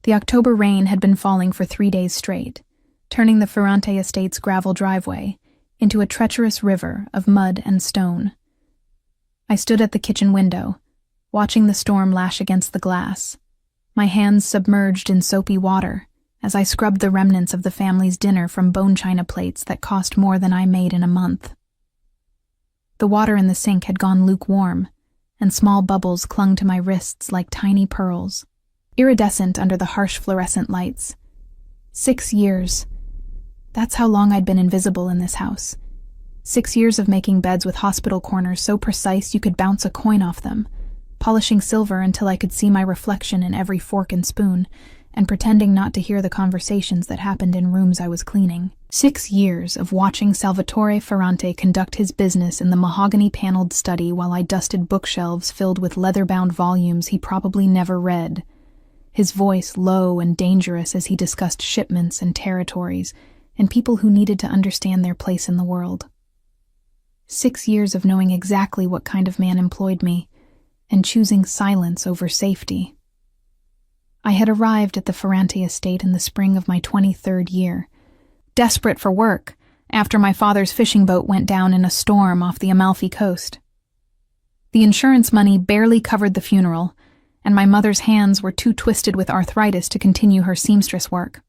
The October rain had been falling for 3 days straight, turning the Ferrante estate's gravel driveway into a treacherous river of mud and stone. I stood at the kitchen window, watching the storm lash against the glass, my hands submerged in soapy water as I scrubbed the remnants of the family's dinner from bone china plates that cost more than I made in a month. The water in the sink had gone lukewarm, and small bubbles clung to my wrists like tiny pearls, iridescent under the harsh fluorescent lights. 6 years. That's how long I'd been invisible in this house. 6 years of making beds with hospital corners so precise you could bounce a coin off them, polishing silver until I could see my reflection in every fork and spoon, and pretending not to hear the conversations that happened in rooms I was cleaning. 6 years of watching Salvatore Ferrante conduct his business in the mahogany-paneled study while I dusted bookshelves filled with leather-bound volumes he probably never read, his voice low and dangerous as he discussed shipments and territories and people who needed to understand their place in the world. 6 years of knowing exactly what kind of man employed me, and choosing silence over safety. I had arrived at the Ferrante estate in the spring of my 23rd year, desperate for work after my father's fishing boat went down in a storm off the Amalfi coast. The insurance money barely covered the funeral, and my mother's hands were too twisted with arthritis to continue her seamstress work.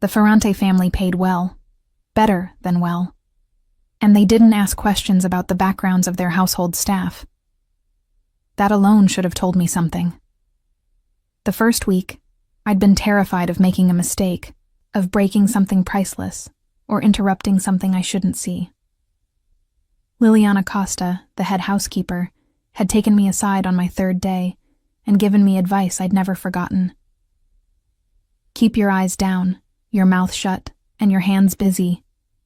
The Ferrante family paid well, better than well, and they didn't ask questions about the backgrounds of their household staff. That alone should have told me something. The first week, I'd been terrified of making a mistake, of breaking something priceless, or interrupting something I shouldn't see. Liliana Costa, the head housekeeper, had taken me aside on my 3rd day and given me advice I'd never forgotten. "Keep your eyes down, your mouth shut, and your hands busy,"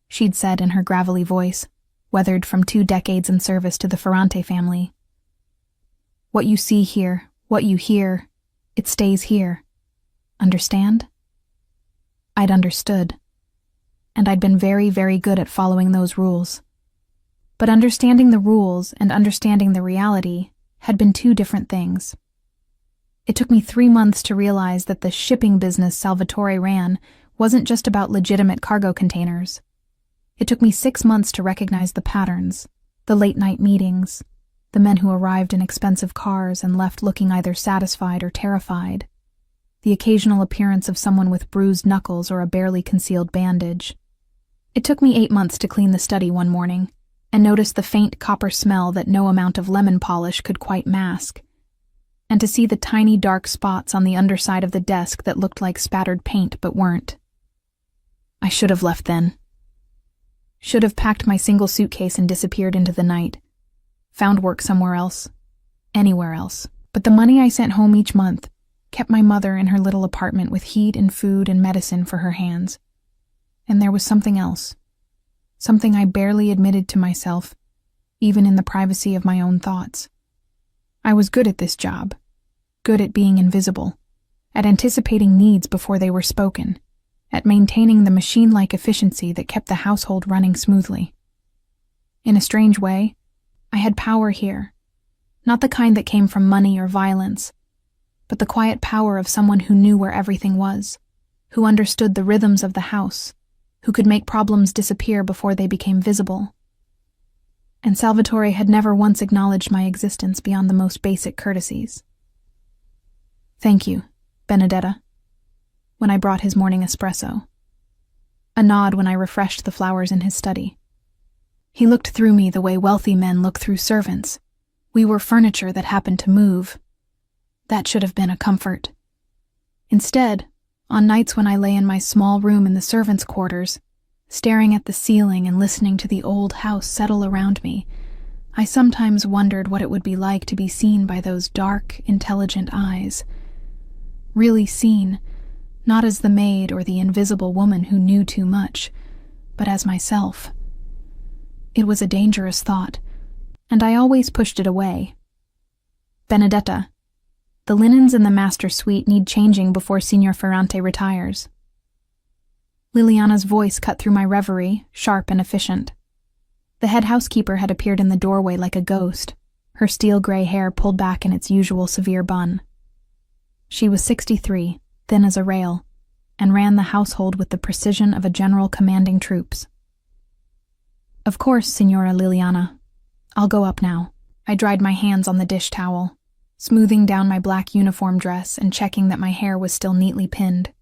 she'd said in her gravelly voice, weathered from 2 decades in service to the Ferrante family. "What you see here, what you hear, it stays here. Understand?" I'd understood, and I'd been very, very good at following those rules. But understanding the rules and understanding the reality had been 2 different things. It took me 3 months to realize that the shipping business Salvatore ran wasn't just about legitimate cargo containers. It took me 6 months to recognize the patterns, the late-night meetings, the men who arrived in expensive cars and left looking either satisfied or terrified, the occasional appearance of someone with bruised knuckles or a barely concealed bandage. It took me 8 months to clean the study one morning and notice the faint copper smell that no amount of lemon polish could quite mask, and to see the tiny dark spots on the underside of the desk that looked like spattered paint but weren't. I should have left then. Should have packed my single suitcase and disappeared into the night. Found work somewhere else. Anywhere else. But the money I sent home each month kept my mother in her little apartment with heat and food and medicine for her hands. And there was something else. Something I barely admitted to myself, even in the privacy of my own thoughts. I was good at this job. Good at being invisible. At anticipating needs before they were spoken. At maintaining the machine-like efficiency that kept the household running smoothly. In a strange way, I had power here. Not the kind that came from money or violence, but the quiet power of someone who knew where everything was, who understood the rhythms of the house, who could make problems disappear before they became visible. And Salvatore had never once acknowledged my existence beyond the most basic courtesies. "Thank you, Benedetta," when I brought his morning espresso. A nod when I refreshed the flowers in his study. He looked through me the way wealthy men look through servants. We were furniture that happened to move. That should have been a comfort. Instead, on nights when I lay in my small room in the servants' quarters, staring at the ceiling and listening to the old house settle around me, I sometimes wondered what it would be like to be seen by those dark, intelligent eyes. Really seen, not as the maid or the invisible woman who knew too much, but as myself. It was a dangerous thought, and I always pushed it away. "Benedetta, the linens in the master suite need changing before Signor Ferrante retires." Liliana's voice cut through my reverie, sharp and efficient. The head housekeeper had appeared in the doorway like a ghost, her steel-gray hair pulled back in its usual severe bun. She was 63, thin as a rail, and ran the household with the precision of a general commanding troops. "Of course, Signora Liliana. I'll go up now." I dried my hands on the dish towel, smoothing down my black uniform dress and checking that my hair was still neatly pinned.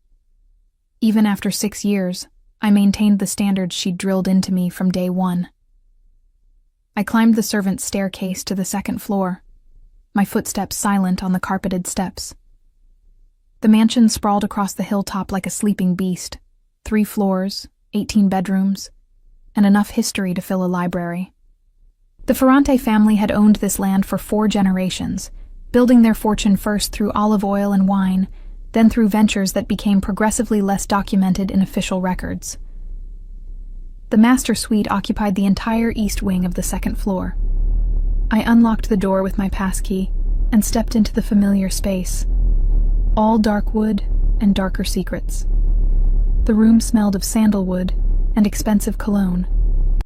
Even after 6 years, I maintained the standards she'd drilled into me from day one. I climbed the servants' staircase to the second floor, my footsteps silent on the carpeted steps. The mansion sprawled across the hilltop like a sleeping beast, 3 floors, 18 bedrooms, and enough history to fill a library. The Ferrante family had owned this land for 4 generations, building their fortune first through olive oil and wine, then through ventures that became progressively less documented in official records. The master suite occupied the entire east wing of the second floor. I unlocked the door with my passkey and stepped into the familiar space. All dark wood and darker secrets. The room smelled of sandalwood and expensive cologne,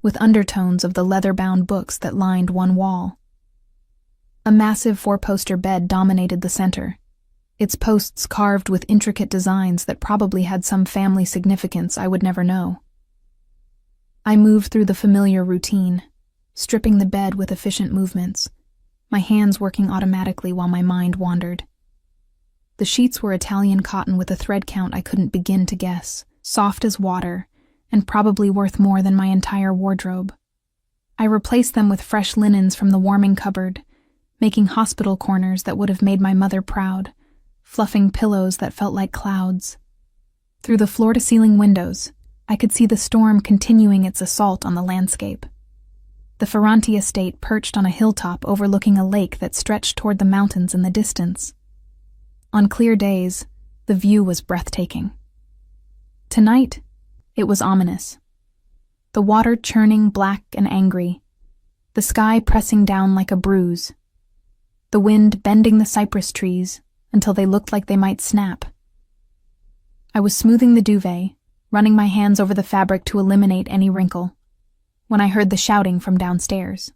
with undertones of the leather-bound books that lined one wall. A massive 4-poster bed dominated the center, its posts carved with intricate designs that probably had some family significance I would never know. I moved through the familiar routine, stripping the bed with efficient movements, my hands working automatically while my mind wandered. The sheets were Italian cotton with a thread count I couldn't begin to guess, soft as water, and probably worth more than my entire wardrobe. I replaced them with fresh linens from the warming cupboard, making hospital corners that would have made my mother proud, fluffing pillows that felt like clouds. Through the floor-to-ceiling windows, I could see the storm continuing its assault on the landscape. The Ferrante estate perched on a hilltop overlooking a lake that stretched toward the mountains in the distance. On clear days, the view was breathtaking. Tonight, it was ominous. The water churning black and angry, the sky pressing down like a bruise, the wind bending the cypress trees until they looked like they might snap. I was smoothing the duvet, running my hands over the fabric to eliminate any wrinkle, when I heard the shouting from downstairs.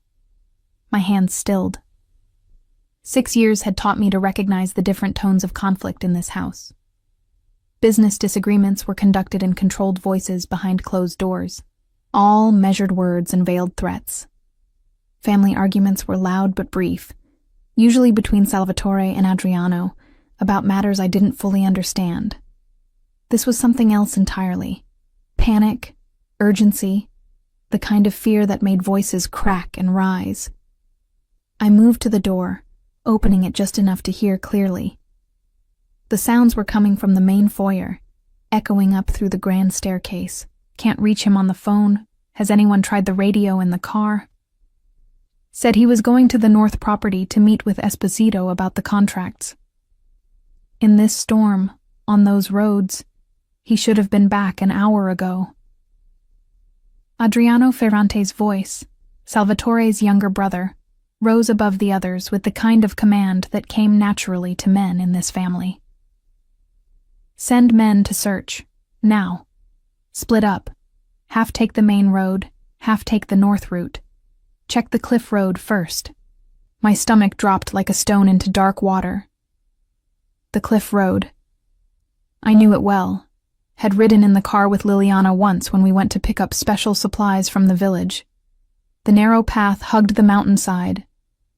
My hands stilled. 6 years had taught me to recognize the different tones of conflict in this house. Business disagreements were conducted in controlled voices behind closed doors, all measured words and veiled threats. Family arguments were loud but brief, usually between Salvatore and Adriano, about matters I didn't fully understand. This was something else entirely. Panic, urgency, the kind of fear that made voices crack and rise. I moved to the door, opening it just enough to hear clearly. The sounds were coming from the main foyer, echoing up through the grand staircase. Can't reach him on the phone. Has anyone tried the radio in the car? Said he was going to the North property to meet with Esposito about the contracts. In this storm, on those roads, he should have been back an hour ago. Adriano Ferrante's voice, Salvatore's younger brother, rose above the others with the kind of command that came naturally to men in this family. Send men to search, now. Split up. Half take the main road, half take the north route. Check the cliff road first. My stomach dropped like a stone into dark water. The cliff road. I knew it well. Had ridden in the car with Liliana once when we went to pick up special supplies from the village. The narrow path hugged the mountainside,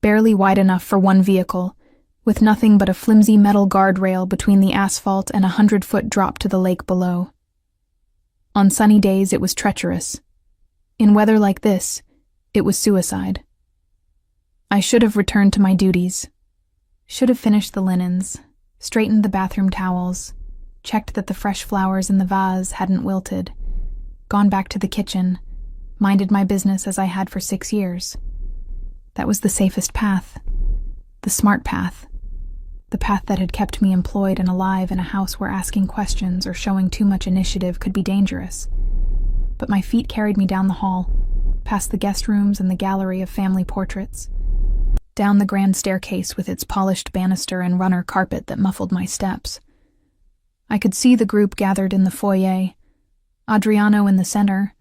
barely wide enough for one vehicle, with nothing but a flimsy metal guardrail between the asphalt and a 100-foot drop to the lake below. On sunny days it was treacherous. In weather like this, it was suicide. I should have returned to my duties. Should have finished the linens, straightened the bathroom towels, checked that the fresh flowers in the vase hadn't wilted, gone back to the kitchen, minded my business as I had for 6 years. That was the safest path, the smart path, the path that had kept me employed and alive in a house where asking questions or showing too much initiative could be dangerous. But my feet carried me down the hall, past the guest rooms and the gallery of family portraits, down the grand staircase with its polished banister and runner carpet that muffled my steps. I could see the group gathered in the foyer, Adriano in the center,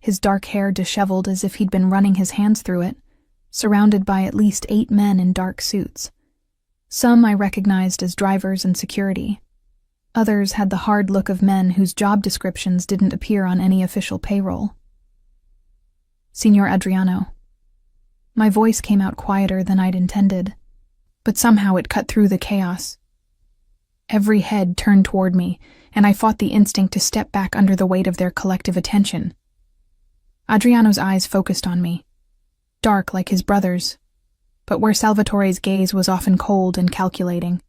his dark hair disheveled as if he'd been running his hands through it, surrounded by at least 8 men in dark suits. Some I recognized as drivers and security. Others had the hard look of men whose job descriptions didn't appear on any official payroll. Signor Adriano. My voice came out quieter than I'd intended, but somehow it cut through the chaos. Every head turned toward me, and I fought the instinct to step back under the weight of their collective attention. Adriano's eyes focused on me, dark like his brother's, but where Salvatore's gaze was often cold and calculating.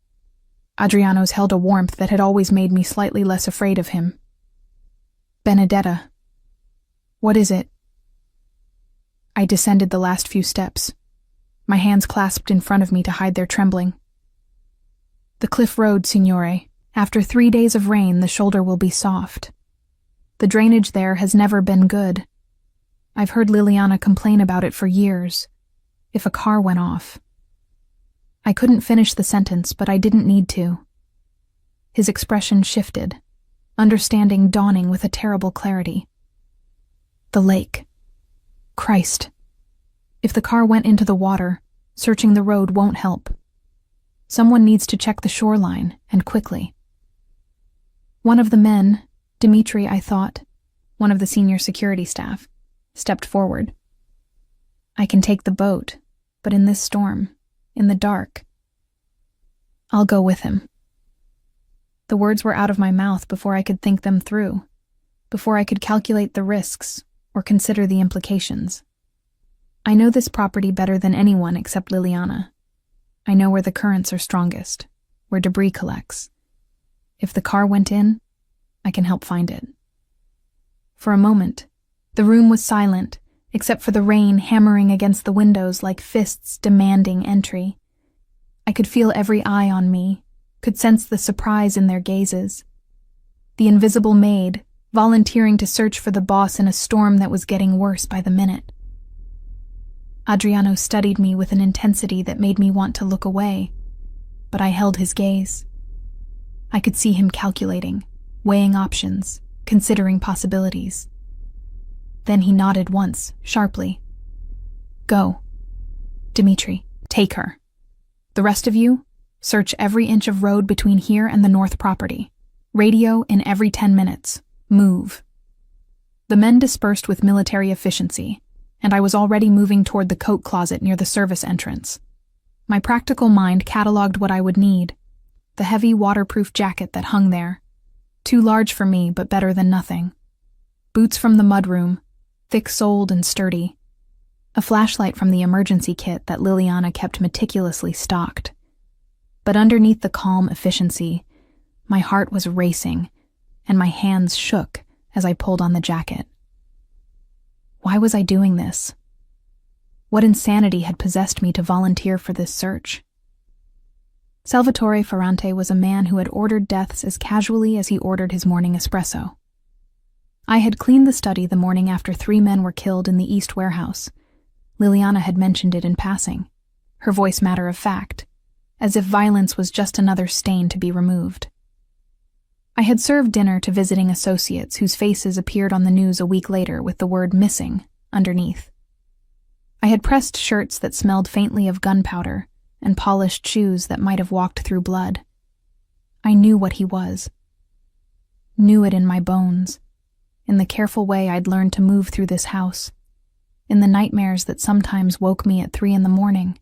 Adriano's held a warmth that had always made me slightly less afraid of him. Benedetta. What is it? I descended the last few steps, my hands clasped in front of me to hide their trembling. The cliff road, signore. After 3 days of rain, the shoulder will be soft. The drainage there has never been good. I've heard Liliana complain about it for years. If a car went off. I couldn't finish the sentence, but I didn't need to. His expression shifted, understanding dawning with a terrible clarity. The lake. Christ. If the car went into the water, searching the road won't help. Someone needs to check the shoreline, and quickly. One of the men, Dimitri, I thought, one of the senior security staff, stepped forward. I can take the boat, but in this storm, in the dark. I'll go with him. The words were out of my mouth before I could think them through, before I could calculate the risks or consider the implications. I know this property better than anyone except Liliana. I know where the currents are strongest, where debris collects. If the car went in, I can help find it. For a moment, the room was silent, except for the rain hammering against the windows like fists demanding entry. I could feel every eye on me, could sense the surprise in their gazes. The invisible maid, volunteering to search for the boss in a storm that was getting worse by the minute. Adriano studied me with an intensity that made me want to look away, but I held his gaze. I could see him calculating, weighing options, considering possibilities. Then he nodded once, sharply. Go. Dimitri, take her. The rest of you, search every inch of road between here and the north property. Radio in every 10 minutes. Move. The men dispersed with military efficiency, and I was already moving toward the coat closet near the service entrance. My practical mind cataloged what I would need. The heavy waterproof jacket that hung there. Too large for me, but better than nothing. Boots from the mudroom, thick-soled and sturdy. A flashlight from the emergency kit that Liliana kept meticulously stocked. But underneath the calm efficiency, my heart was racing, and my hands shook as I pulled on the jacket. Why was I doing this? What insanity had possessed me to volunteer for this search? Salvatore Ferrante was a man who had ordered deaths as casually as he ordered his morning espresso. I had cleaned the study the morning after 3 men were killed in the East Warehouse. Liliana had mentioned it in passing, her voice matter of fact, as if violence was just another stain to be removed. I had served dinner to visiting associates whose faces appeared on the news a week later with the word missing underneath. I had pressed shirts that smelled faintly of gunpowder and polished shoes that might have walked through blood. I knew what he was. Knew it in my bones, in the careful way I'd learned to move through this house, in the nightmares that sometimes woke me at 3 a.m.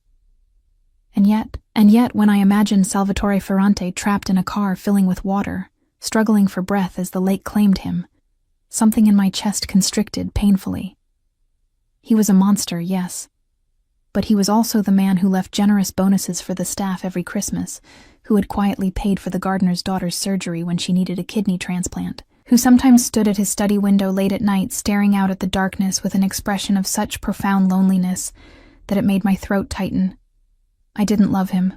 And yet, when I imagined Salvatore Ferrante trapped in a car filling with water, struggling for breath as the lake claimed him, something in my chest constricted painfully. He was a monster, yes, but he was also the man who left generous bonuses for the staff every Christmas, who had quietly paid for the gardener's daughter's surgery when she needed a kidney transplant, who sometimes stood at his study window late at night staring out at the darkness with an expression of such profound loneliness that it made my throat tighten. I didn't love him.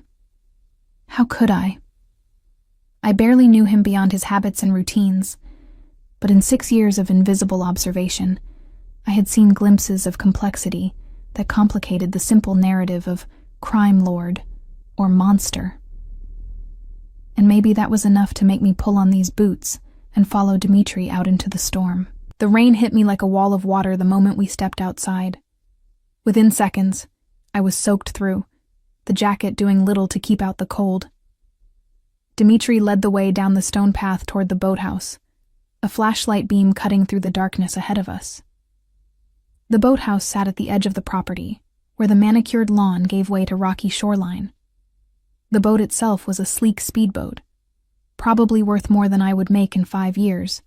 How could I? I barely knew him beyond his habits and routines, but in 6 years of invisible observation, I had seen glimpses of complexity that complicated the simple narrative of crime lord or monster. And maybe that was enough to make me pull on these boots and follow Dimitri out into the storm. The rain hit me like a wall of water the moment we stepped outside. Within seconds, I was soaked through, the jacket doing little to keep out the cold. Dmitri led the way down the stone path toward the boathouse, a flashlight beam cutting through the darkness ahead of us. The boathouse sat at the edge of the property, where the manicured lawn gave way to rocky shoreline. The boat itself was a sleek speedboat, probably worth more than I would make in 5 years,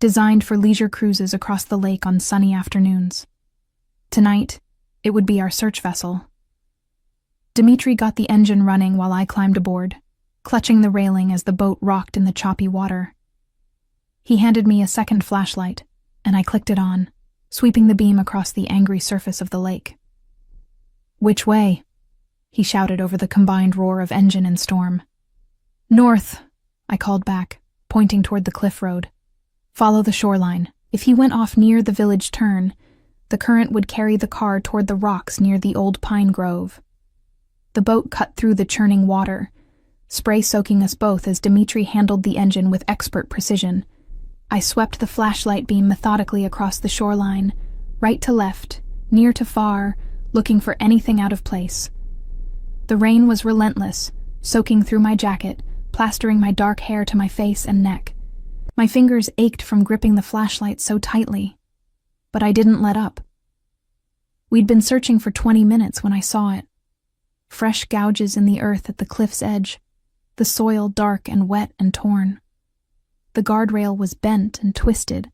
designed for leisure cruises across the lake on sunny afternoons. Tonight, it would be our search vessel. Dmitri got the engine running while I climbed aboard, clutching the railing as the boat rocked in the choppy water. He handed me a second flashlight, and I clicked it on, sweeping the beam across the angry surface of the lake. "Which way?" he shouted over the combined roar of engine and storm. "North," I called back, pointing toward the cliff road. "Follow the shoreline. If he went off near the village turn, the current would carry the car toward the rocks near the old pine grove." The boat cut through the churning water, spray soaking us both as Dmitri handled the engine with expert precision. I swept the flashlight beam methodically across the shoreline, right to left, near to far, looking for anything out of place. The rain was relentless, soaking through my jacket, plastering my dark hair to my face and neck. My fingers ached from gripping the flashlight so tightly, but I didn't let up. We'd been searching for 20 minutes when I saw it. Fresh gouges in the earth at the cliff's edge, the soil dark and wet and torn. The guardrail was bent and twisted,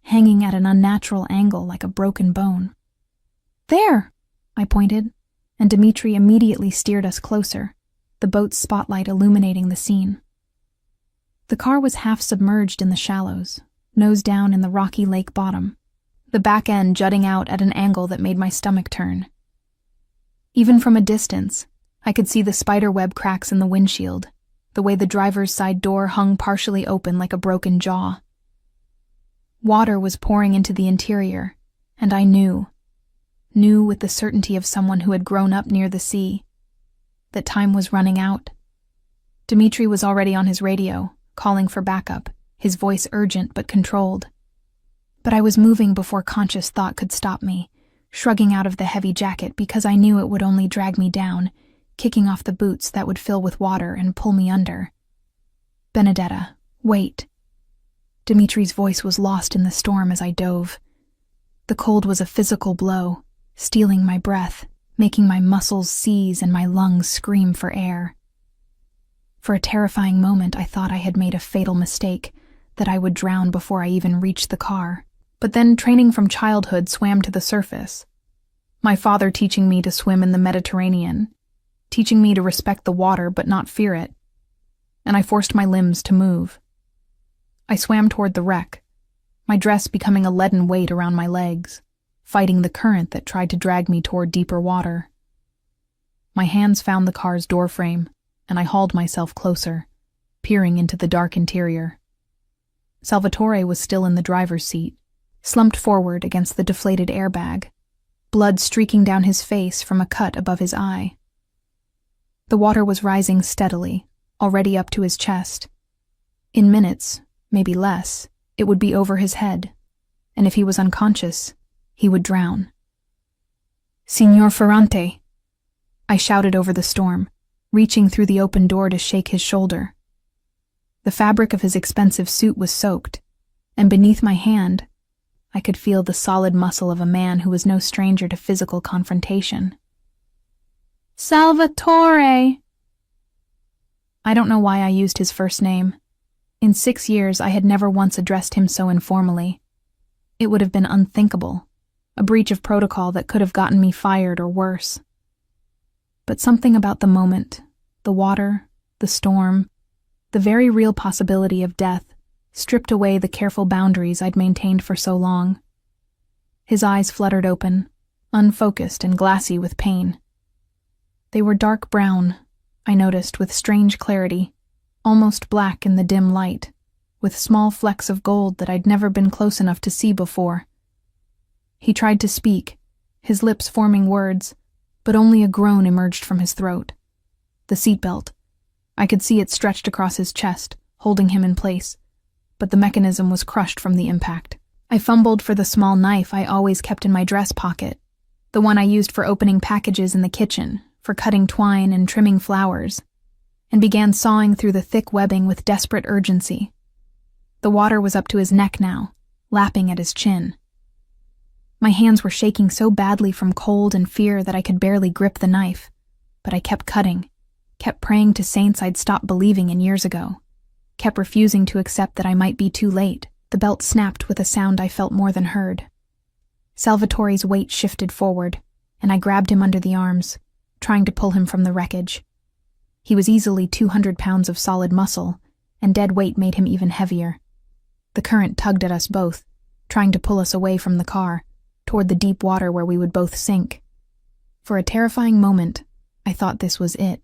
hanging at an unnatural angle like a broken bone. "There!" I pointed, and Dmitri immediately steered us closer, the boat's spotlight illuminating the scene. The car was half submerged in the shallows, nose down in the rocky lake bottom, the back end jutting out at an angle that made my stomach turn. Even from a distance, I could see the spiderweb cracks in the windshield, the way the driver's side door hung partially open like a broken jaw. Water was pouring into the interior, and I knew with the certainty of someone who had grown up near the sea, that time was running out. Dmitri was already on his radio, calling for backup, his voice urgent but controlled. But I was moving before conscious thought could stop me, shrugging out of the heavy jacket because I knew it would only drag me down, kicking off the boots that would fill with water and pull me under. "Benedetta, wait." Dimitri's voice was lost in the storm as I dove. The cold was a physical blow, stealing my breath, making my muscles seize and my lungs scream for air. For a terrifying moment, I thought I had made a fatal mistake, that I would drown before I even reached the car. But then training from childhood swam to the surface. My father teaching me to swim in the Mediterranean, teaching me to respect the water but not fear it. And I forced my limbs to move. I swam toward the wreck, my dress becoming a leaden weight around my legs, fighting the current that tried to drag me toward deeper water. My hands found the car's doorframe, and I hauled myself closer, peering into the dark interior. Salvatore was still in the driver's seat, slumped forward against the deflated airbag, blood streaking down his face from a cut above his eye. The water was rising steadily, already up to his chest. In minutes, maybe less, it would be over his head, and if he was unconscious, he would drown. "Signor Ferrante," I shouted over the storm, reaching through the open door to shake his shoulder. The fabric of his expensive suit was soaked, and beneath my hand, I could feel the solid muscle of a man who was no stranger to physical confrontation. "Salvatore!" I don't know why I used his first name. In 6 years, I had never once addressed him so informally. It would have been unthinkable, a breach of protocol that could have gotten me fired or worse. But something about the moment, the water, the storm, the very real possibility of death, stripped away the careful boundaries I'd maintained for so long. His eyes fluttered open, unfocused and glassy with pain. They were dark brown, I noticed with strange clarity, almost black in the dim light, with small flecks of gold that I'd never been close enough to see before. He tried to speak, his lips forming words, but only a groan emerged from his throat. The seatbelt. I could see it stretched across his chest, holding him in place, but the mechanism was crushed from the impact. I fumbled for the small knife I always kept in my dress pocket, the one I used for opening packages in the kitchen, for cutting twine and trimming flowers. and began sawing through the thick webbing with desperate urgency. The water was up to his neck now, lapping at his chin. My hands were shaking so badly from cold and fear that I could barely grip the knife, but I kept cutting, kept praying to saints I'd stopped believing in years ago, kept refusing to accept that I might be too late. The belt snapped with a sound I felt more than heard. Salvatore's weight shifted forward, and I grabbed him under the arms, trying to pull him from the wreckage. He was easily 200 pounds of solid muscle, and dead weight made him even heavier. The current tugged at us both, trying to pull us away from the car, toward the deep water where we would both sink. For a terrifying moment, I thought this was it,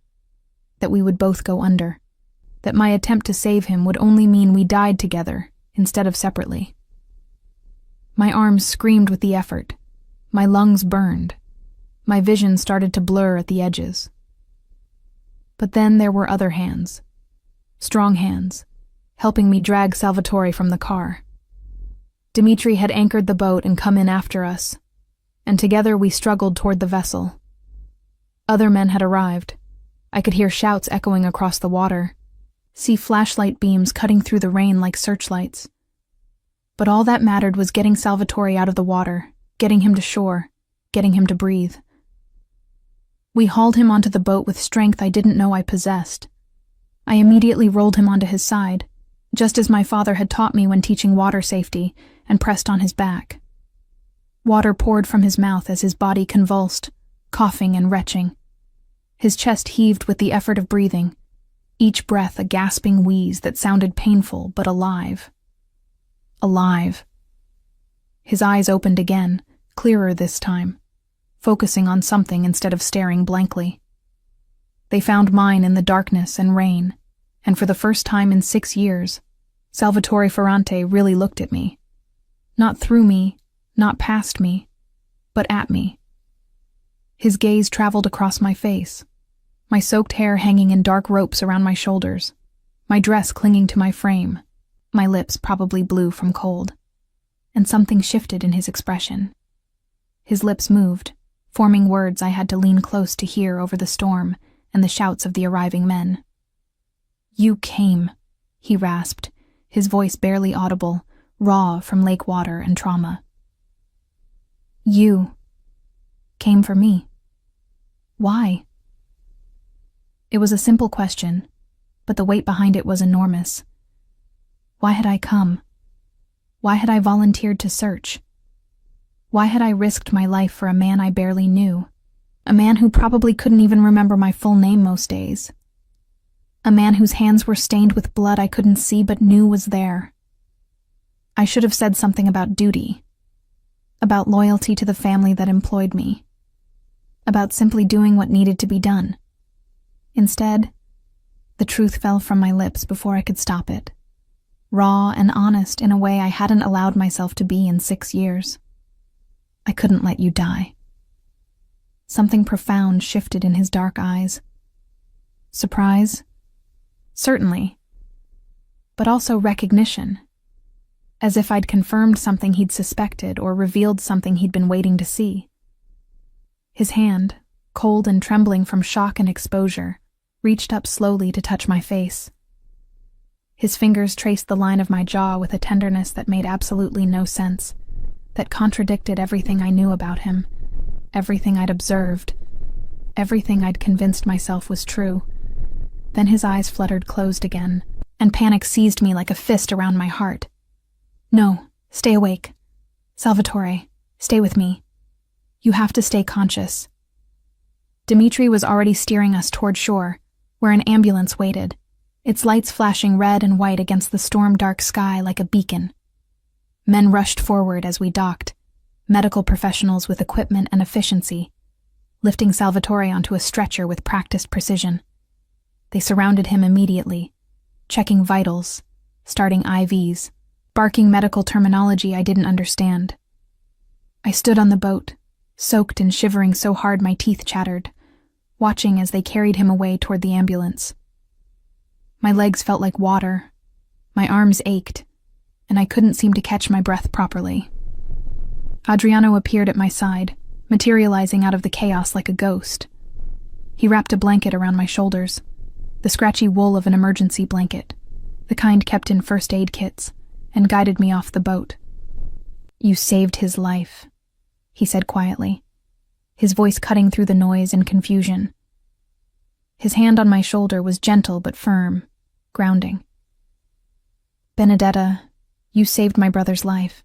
that we would both go under, that my attempt to save him would only mean we died together instead of separately. My arms screamed with the effort. My lungs burned. My vision started to blur at the edges. But then there were other hands, strong hands, helping me drag Salvatore from the car. Dimitri had anchored the boat and come in after us, and together we struggled toward the vessel. Other men had arrived. I could hear shouts echoing across the water, see flashlight beams cutting through the rain like searchlights. But all that mattered was getting Salvatore out of the water, getting him to shore, getting him to breathe. We hauled him onto the boat with strength I didn't know I possessed. I immediately rolled him onto his side, just as my father had taught me when teaching water safety, and pressed on his back. Water poured from his mouth as his body convulsed, coughing and retching. His chest heaved with the effort of breathing, each breath a gasping wheeze that sounded painful but alive. Alive. His eyes opened again, clearer this time, focusing on something instead of staring blankly. They found mine in the darkness and rain, and for the first time in 6 years, Salvatore Ferrante really looked at me. Not through me, not past me, but at me. His gaze traveled across my face, my soaked hair hanging in dark ropes around my shoulders, my dress clinging to my frame, my lips probably blue from cold. And something shifted in his expression. His lips moved, forming words I had to lean close to hear over the storm and the shouts of the arriving men. "You came," he rasped, his voice barely audible, raw from lake water and trauma. "You came for me. Why?" It was a simple question, but the weight behind it was enormous. Why had I come? Why had I volunteered to search? Why had I risked my life for a man I barely knew? A man who probably couldn't even remember my full name most days. A man whose hands were stained with blood I couldn't see but knew was there. I should have said something about duty, about loyalty to the family that employed me, about simply doing what needed to be done. Instead, the truth fell from my lips before I could stop it, raw and honest in a way I hadn't allowed myself to be in 6 years. I couldn't let you die. Something profound shifted in his dark eyes. Surprise? Certainly. But also recognition, as if I'd confirmed something he'd suspected or revealed something he'd been waiting to see. His hand, cold and trembling from shock and exposure, reached up slowly to touch my face. His fingers traced the line of my jaw with a tenderness that made absolutely no sense, that contradicted everything I knew about him, everything I'd observed, everything I'd convinced myself was true. Then his eyes fluttered closed again, and panic seized me like a fist around my heart. "No, stay awake. Salvatore, stay with me. You have to stay conscious." Dimitri was already steering us toward shore, where an ambulance waited, its lights flashing red and white against the storm-dark sky like a beacon. Men rushed forward as we docked, medical professionals with equipment and efficiency, lifting Salvatore onto a stretcher with practiced precision. They surrounded him immediately, checking vitals, starting IVs, barking medical terminology I didn't understand. I stood on the boat, soaked and shivering so hard my teeth chattered, watching as they carried him away toward the ambulance. My legs felt like water, my arms ached, and I couldn't seem to catch my breath properly. Adriano appeared at my side, materializing out of the chaos like a ghost. He wrapped a blanket around my shoulders. the scratchy wool of an emergency blanket, the kind kept in first aid kits, and guided me off the boat. "You saved his life," he said quietly, his voice cutting through the noise and confusion. His hand on my shoulder was gentle but firm, grounding. "Benedetta, you saved my brother's life.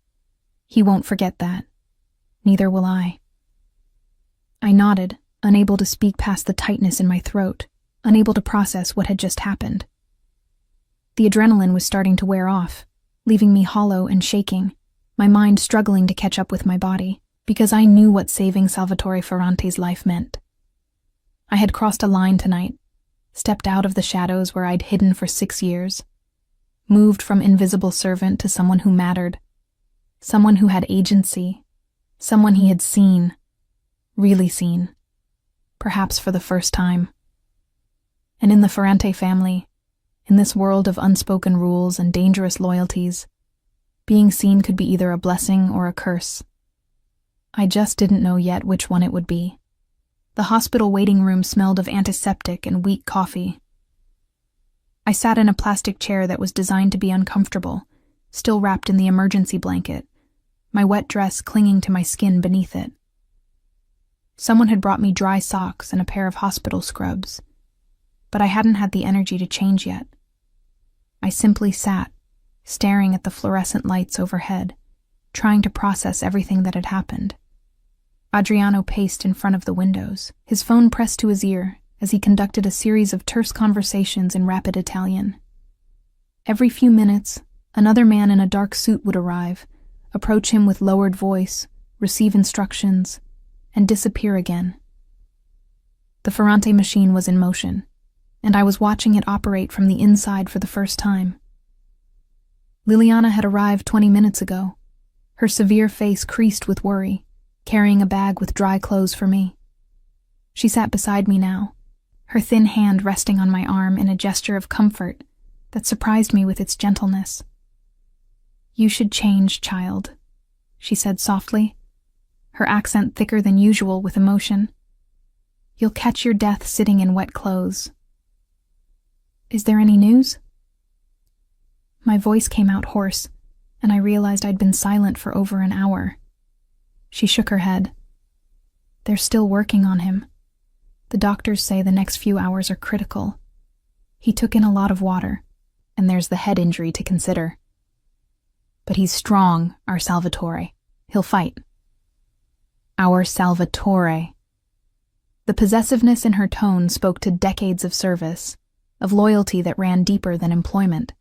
He won't forget that. Neither will I." I nodded, unable to speak past the tightness in my throat, unable to process what had just happened. The adrenaline was starting to wear off, leaving me hollow and shaking, my mind struggling to catch up with my body, because I knew what saving Salvatore Ferrante's life meant. I had crossed a line tonight, stepped out of the shadows where I'd hidden for 6 years, moved from invisible servant to someone who mattered, someone who had agency, someone he had seen, really seen, perhaps for the first time. And in the Ferrante family, in this world of unspoken rules and dangerous loyalties, being seen could be either a blessing or a curse. I just didn't know yet which one it would be. The hospital waiting room smelled of antiseptic and weak coffee. I sat in a plastic chair that was designed to be uncomfortable, still wrapped in the emergency blanket, my wet dress clinging to my skin beneath it. Someone had brought me dry socks and a pair of hospital scrubs, but I hadn't had the energy to change yet. I simply sat, staring at the fluorescent lights overhead, trying to process everything that had happened. Adriano paced in front of the windows, his phone pressed to his ear as he conducted a series of terse conversations in rapid Italian. Every few minutes, another man in a dark suit would arrive, approach him with lowered voice, receive instructions, and disappear again. The Ferrante machine was in motion, and I was watching it operate from the inside for the first time. Liliana had arrived 20 minutes ago, her severe face creased with worry, carrying a bag with dry clothes for me. She sat beside me now, her thin hand resting on my arm in a gesture of comfort that surprised me with its gentleness. "You should change, child," she said softly, her accent thicker than usual with emotion. "You'll catch your death sitting in wet clothes." "Is there any news?" My voice came out hoarse, and I realized I'd been silent for over an hour. She shook her head. "They're still working on him. The doctors say the next few hours are critical. He took in a lot of water, and there's the head injury to consider. But he's strong, our Salvatore. He'll fight." Our Salvatore. The possessiveness in her tone spoke to decades of service, of loyalty that ran deeper than employment.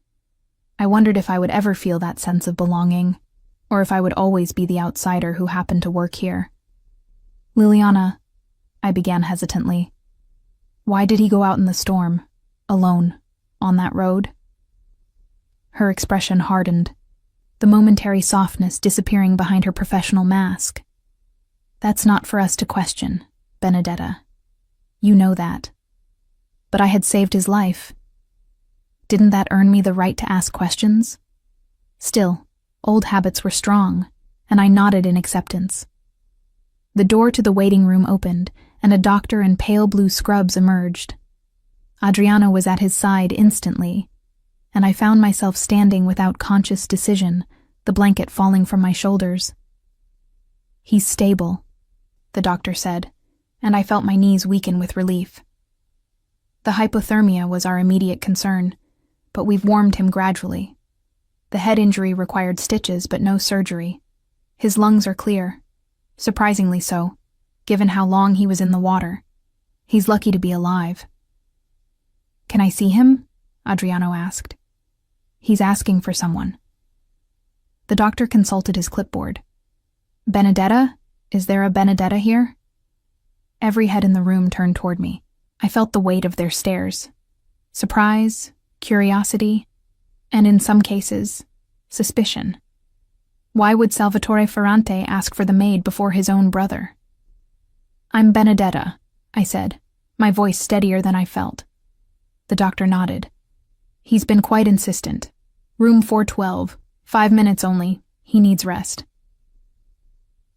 I wondered if I would ever feel that sense of belonging, or if I would always be the outsider who happened to work here. "Liliana," I began hesitantly, "why did he go out in the storm, alone, on that road?" Her expression hardened, the momentary softness disappearing behind her professional mask. "That's not for us to question, Benedetta. You know that. But I had saved his life. Didn't that earn me the right to ask questions?" Still, old habits were strong, and I nodded in acceptance. The door to the waiting room opened, and a doctor in pale blue scrubs emerged. Adriano was at his side instantly, and I found myself standing without conscious decision, the blanket falling from my shoulders. "He's stable," the doctor said, and I felt my knees weaken with relief. The hypothermia was our immediate concern, but we've warmed him gradually. The head injury required stitches but no surgery. His lungs are clear, surprisingly so, given how long he was in the water. He's lucky to be alive. "Can I see him?" Adriano asked. "He's asking for someone." The doctor consulted his clipboard. "Benedetta? Is there a Benedetta here?" Every head in the room turned toward me. I felt the weight of their stares. Surprise, curiosity, and in some cases, suspicion. Why would Salvatore Ferrante ask for the maid before his own brother? "I'm Benedetta," I said, my voice steadier than I felt. The doctor nodded. "He's been quite insistent. Room 412, 5 minutes only. He needs rest."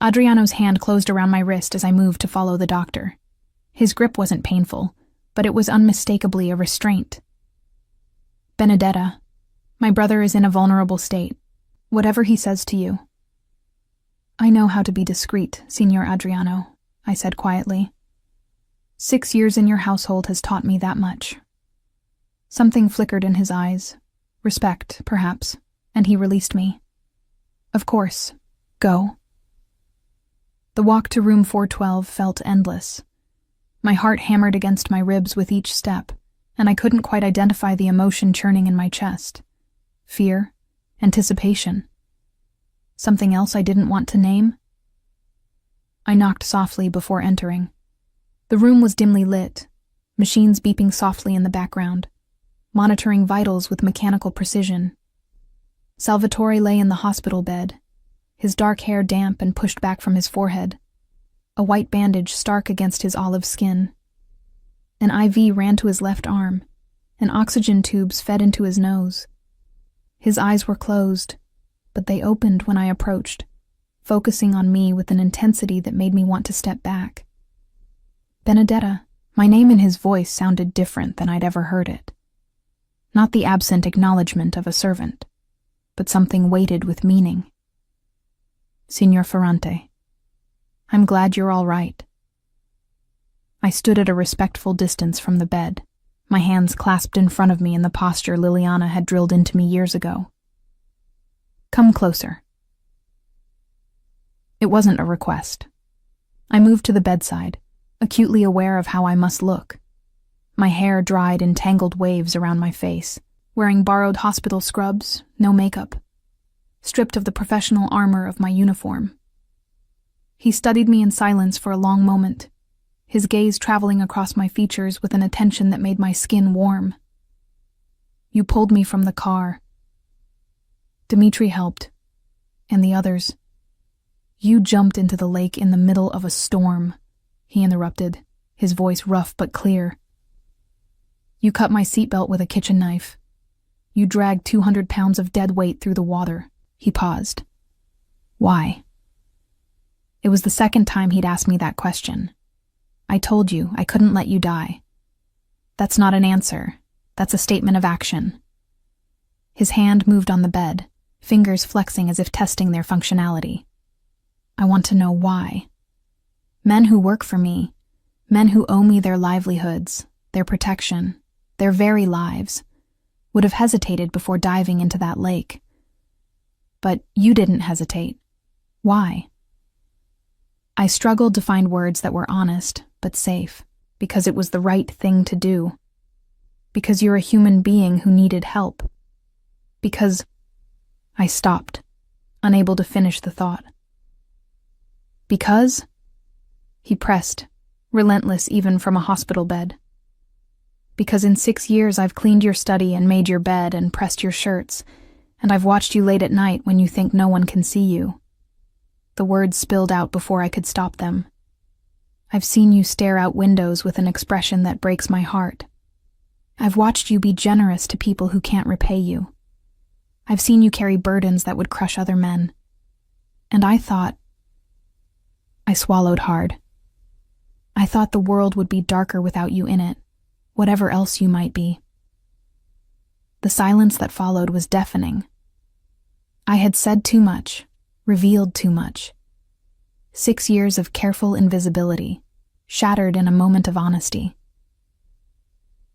Adriano's hand closed around my wrist as I moved to follow the doctor. His grip wasn't painful, but it was unmistakably a restraint. Benedetta, my brother is in a vulnerable state. Whatever he says to you. I know how to be discreet, Signor Adriano, I said quietly. 6 years in your household has taught me that much. Something flickered in his eyes. Respect, perhaps, and he released me. Of course. Go. The walk to room 412 felt endless. My heart hammered against my ribs with each step, and I couldn't quite identify the emotion churning in my chest. Fear? Anticipation? Something else I didn't want to name? I knocked softly before entering. The room was dimly lit, machines beeping softly in the background, monitoring vitals with mechanical precision. Salvatore lay in the hospital bed, his dark hair damp and pushed back from his forehead, a white bandage stark against his olive skin. An IV ran to his left arm, and oxygen tubes fed into his nose. His eyes were closed, but they opened when I approached, focusing on me with an intensity that made me want to step back. Benedetta, my name in his voice sounded different than I'd ever heard it. Not the absent acknowledgement of a servant, but something weighted with meaning. Signor Ferrante, I'm glad you're all right. I stood at a respectful distance from the bed, my hands clasped in front of me in the posture Liliana had drilled into me years ago. Come closer. It wasn't a request. I moved to the bedside, acutely aware of how I must look. My hair dried in tangled waves around my face, wearing borrowed hospital scrubs, no makeup, stripped of the professional armor of my uniform. He studied me in silence for a long moment, his gaze traveling across my features with an attention that made my skin warm. You pulled me from the car. Dimitri helped, and the others. You jumped into the lake in the middle of a storm, he interrupted, his voice rough but clear. You cut my seatbelt with a kitchen knife. You dragged 200 pounds of dead weight through the water. He paused. Why? It was the second time he'd asked me that question. I told you I couldn't let you die. That's not an answer. That's a statement of action. His hand moved on the bed, fingers flexing as if testing their functionality. I want to know why. Men who work for me, men who owe me their livelihoods, their protection, their very lives, would have hesitated before diving into that lake. But you didn't hesitate. Why? I struggled to find words that were honest, but safe, because it was the right thing to do. Because you're a human being who needed help. Because I stopped, unable to finish the thought. Because? He pressed, relentless even from a hospital bed. Because in 6 years I've cleaned your study and made your bed and pressed your shirts, and I've watched you late at night when you think no one can see you. The words spilled out before I could stop them. I've seen you stare out windows with an expression that breaks my heart. I've watched you be generous to people who can't repay you. I've seen you carry burdens that would crush other men. And I swallowed hard. I thought the world would be darker without you in it, whatever else you might be. The silence that followed was deafening. I had said too much, revealed too much. 6 years of careful invisibility, shattered in a moment of honesty.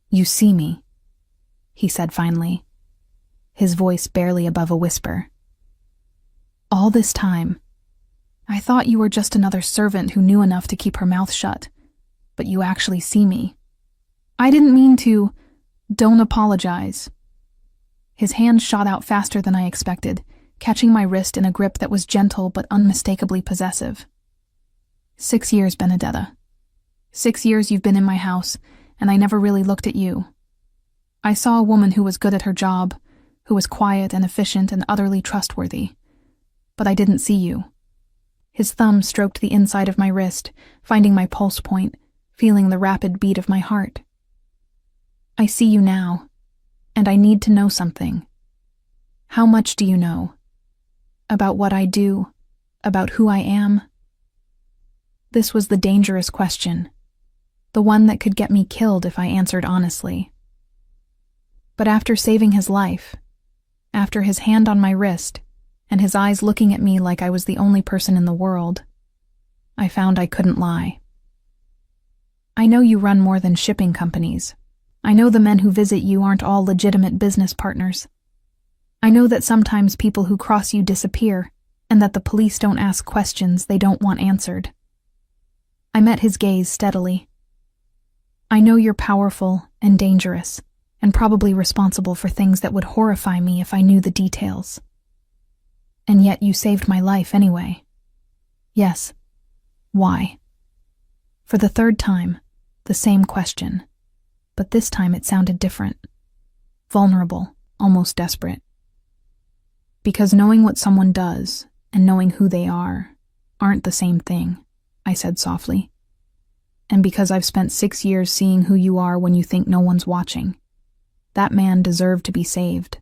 You see me, he said finally, his voice barely above a whisper. All this time, I thought you were just another servant who knew enough to keep her mouth shut, but you actually see me. I didn't mean to. Don't apologize. His hand shot out faster than I expected, catching my wrist in a grip that was gentle but unmistakably possessive. 6 years, Benedetta. 6 years you've been in my house, and I never really looked at you. I saw a woman who was good at her job, who was quiet and efficient and utterly trustworthy. But I didn't see you. His thumb stroked the inside of my wrist, finding my pulse point, feeling the rapid beat of my heart. I see you now, and I need to know something. How much do you know? About what I do? About who I am? This was the dangerous question. the one that could get me killed if I answered honestly. But after saving his life, after his hand on my wrist, and his eyes looking at me like I was the only person in the world, I found I couldn't lie. I know you run more than shipping companies. I know the men who visit you aren't all legitimate business partners. I know that sometimes people who cross you disappear, and that the police don't ask questions they don't want answered. I met his gaze steadily. I know you're powerful and dangerous, and probably responsible for things that would horrify me if I knew the details. And yet you saved my life anyway. Yes. Why? For the third time, the same question, but this time it sounded different. Vulnerable, almost desperate. Because knowing what someone does and knowing who they are aren't the same thing, I said softly. And because I've spent 6 years seeing who you are when you think no one's watching, that man deserved to be saved.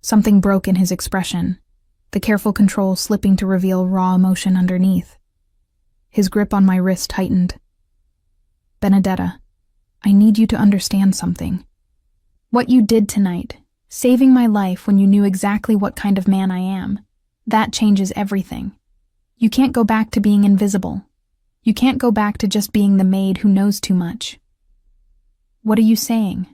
Something broke in his expression, the careful control slipping to reveal raw emotion underneath. His grip on my wrist tightened. Benedetta, I need you to understand something. What you did tonight, saving my life when you knew exactly what kind of man I am, that changes everything. You can't go back to being invisible. You can't go back to just being the maid who knows too much. What are you saying?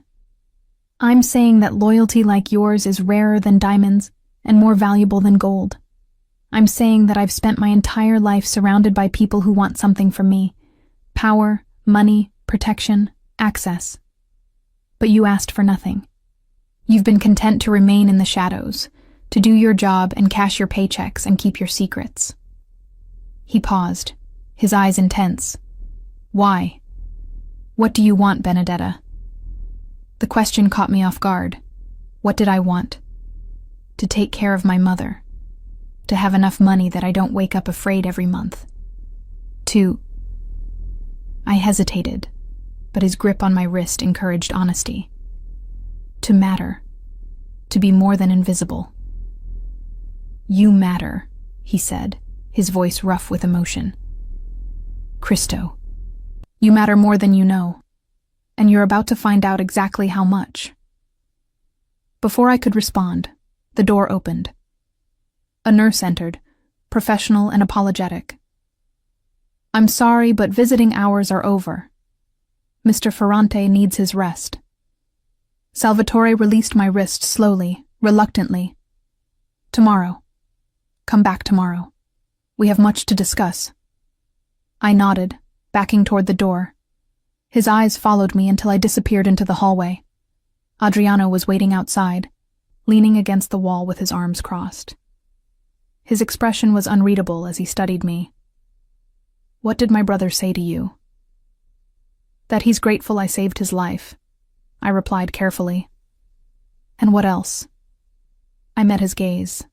I'm saying that loyalty like yours is rarer than diamonds and more valuable than gold. I'm saying that I've spent my entire life surrounded by people who want something from me. Power, money, protection, access. But you asked for nothing. You've been content to remain in the shadows, to do your job and cash your paychecks and keep your secrets. He paused, his eyes intense. Why? What do you want, Benedetta? The question caught me off guard. What did I want? To take care of my mother. To have enough money that I don't wake up afraid every month. I hesitated, but his grip on my wrist encouraged honesty. To matter. To be more than invisible. You matter, he said, his voice rough with emotion. Christo, you matter more than you know, and you're about to find out exactly how much. Before I could respond, the door opened. A nurse entered, professional and apologetic. I'm sorry, but visiting hours are over. Mr. Ferrante needs his rest. Salvatore released my wrist slowly, reluctantly. Tomorrow. Come back tomorrow. We have much to discuss. I nodded, backing toward the door. His eyes followed me until I disappeared into the hallway. Adriano was waiting outside, leaning against the wall with his arms crossed. His expression was unreadable as he studied me. What did my brother say to you? That he's grateful I saved his life, I replied carefully. And what else? I met his gaze.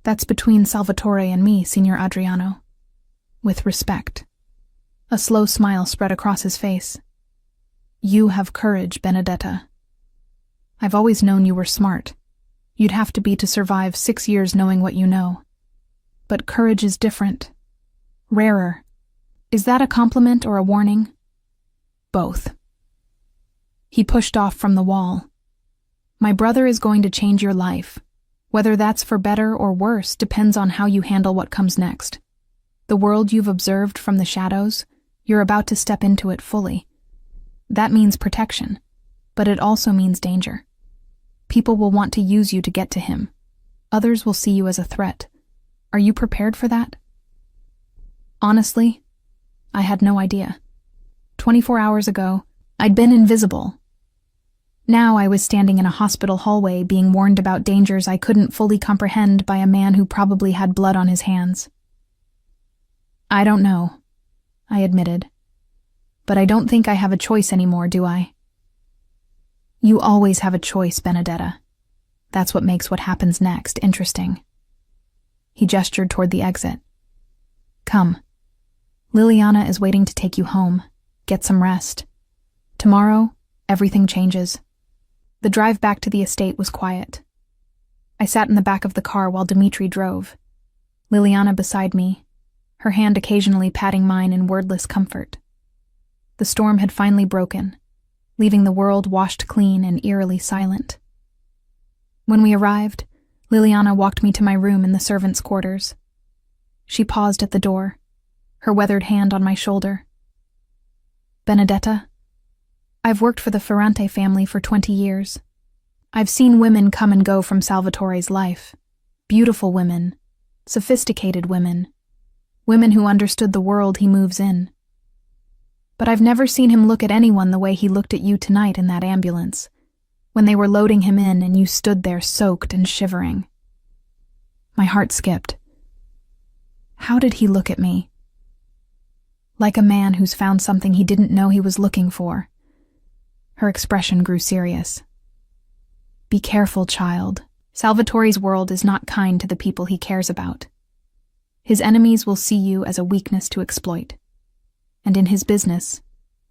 That's between Salvatore and me, Signor Adriano. With respect. A slow smile spread across his face. You have courage, Benedetta. I've always known you were smart. You'd have to be to survive 6 years knowing what you know. But courage is different. Rarer. Is that a compliment or a warning? Both. He pushed off from the wall. My brother is going to change your life. Whether that's for better or worse depends on how you handle what comes next. The world you've observed from the shadows, you're about to step into it fully. That means protection, but it also means danger. People will want to use you to get to him. Others will see you as a threat. Are you prepared for that? Honestly, I had no idea. 24 hours ago, I'd been invisible. Now I was standing in a hospital hallway being warned about dangers I couldn't fully comprehend by a man who probably had blood on his hands. I don't know, I admitted. But I don't think I have a choice anymore, do I? You always have a choice, Benedetta. That's what makes what happens next interesting. He gestured toward the exit. Come. Liliana is waiting to take you home. Get some rest. Tomorrow, everything changes. The drive back to the estate was quiet. I sat in the back of the car while Dimitri drove. Liliana beside me, her hand occasionally patting mine in wordless comfort. The storm had finally broken, leaving the world washed clean and eerily silent. When we arrived, Liliana walked me to my room in the servants' quarters. She paused at the door, her weathered hand on my shoulder. "Benedetta, I've worked for the Ferrante family for 20 years. I've seen women come and go from Salvatore's life. Beautiful women, sophisticated women, women who understood the world he moves in. But I've never seen him look at anyone the way he looked at you tonight in that ambulance, when they were loading him in and you stood there soaked and shivering." My heart skipped. How did he look at me? Like a man who's found something he didn't know he was looking for. Her expression grew serious. "Be careful, child. Salvatore's world is not kind to the people he cares about. His enemies will see you as a weakness to exploit. And in his business,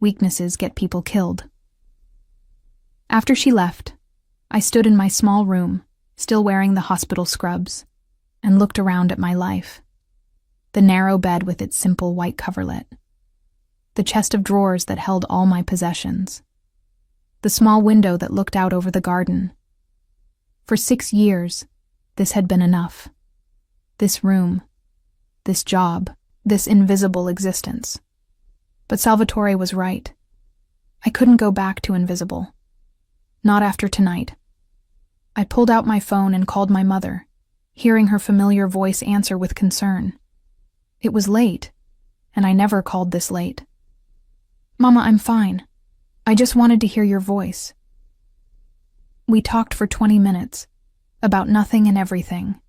weaknesses get people killed." After she left, I stood in my small room, still wearing the hospital scrubs, and looked around at my life. The narrow bed with its simple white coverlet. The chest of drawers that held all my possessions. The small window that looked out over the garden. For 6 years, this had been enough. This room, this job, this invisible existence. But Salvatore was right. I couldn't go back to invisible. Not after tonight. I pulled out my phone and called my mother, hearing her familiar voice answer with concern. It was late, and I never called this late. "Mama, I'm fine. I just wanted to hear your voice." We talked for 20 minutes, about nothing and everything.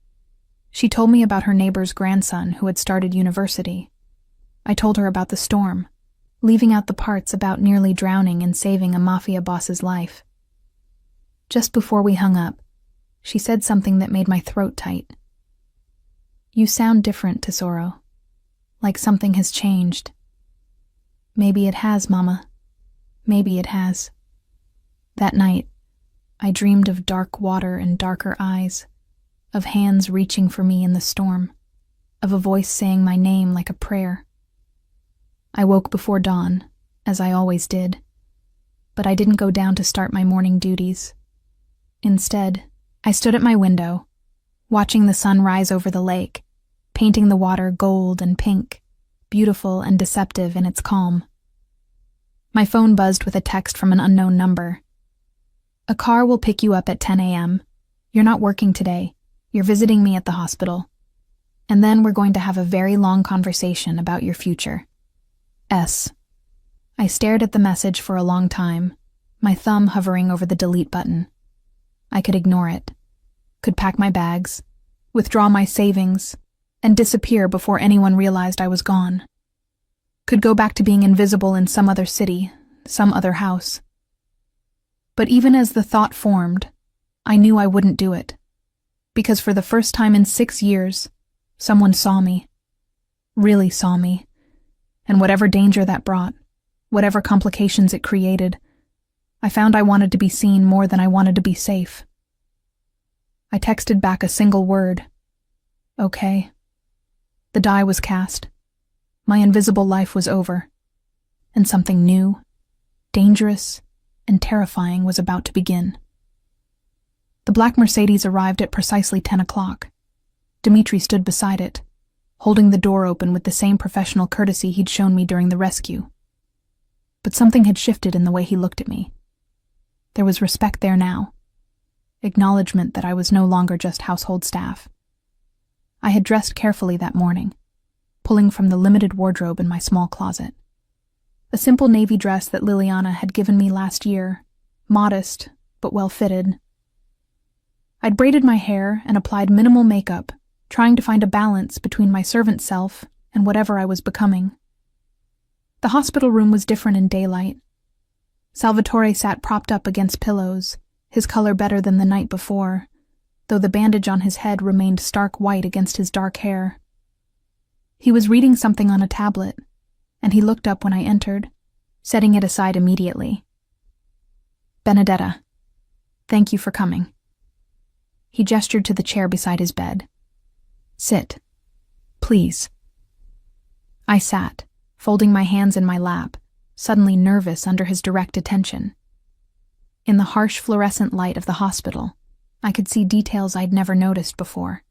She told me about her neighbor's grandson who had started university. I told her about the storm, leaving out the parts about nearly drowning and saving a mafia boss's life. Just before we hung up, she said something that made my throat tight. "You sound different, Tesoro. Like something has changed." "Maybe it has, Mama. Maybe it has." That night, I dreamed of dark water and darker eyes, of hands reaching for me in the storm, of a voice saying my name like a prayer. I woke before dawn, as I always did, but I didn't go down to start my morning duties. Instead, I stood at my window, watching the sun rise over the lake, painting the water gold and pink, beautiful and deceptive in its calm. My phone buzzed with a text from an unknown number. "A car will pick you up at 10 a.m. You're not working today. You're visiting me at the hospital. And then we're going to have a very long conversation about your future. S." I stared at the message for a long time, my thumb hovering over the delete button. I could ignore it, could pack my bags, withdraw my savings, and disappear before anyone realized I was gone. Could go back to being invisible in some other city, some other house. But even as the thought formed, I knew I wouldn't do it. Because for the first time in 6 years, someone saw me. Really saw me. And whatever danger that brought, whatever complications it created, I found I wanted to be seen more than I wanted to be safe. I texted back a single word. Okay. The die was cast. My invisible life was over. And something new, dangerous, and terrifying was about to begin. The black Mercedes arrived at precisely 10 o'clock. Dimitri stood beside it, holding the door open with the same professional courtesy he'd shown me during the rescue. But something had shifted in the way he looked at me. There was respect there now. Acknowledgement that I was no longer just household staff. I had dressed carefully that morning, pulling from the limited wardrobe in my small closet. A simple navy dress that Liliana had given me last year, modest but well-fitted. I'd braided my hair and applied minimal makeup, trying to find a balance between my servant self and whatever I was becoming. The hospital room was different in daylight. Salvatore sat propped up against pillows, his color better than the night before, though the bandage on his head remained stark white against his dark hair. He was reading something on a tablet, and he looked up when I entered, setting it aside immediately. "Benedetta, thank you for coming." He gestured to the chair beside his bed. "Sit, please." I sat, folding my hands in my lap, suddenly nervous under his direct attention. In the harsh fluorescent light of the hospital, I could see details I'd never noticed before.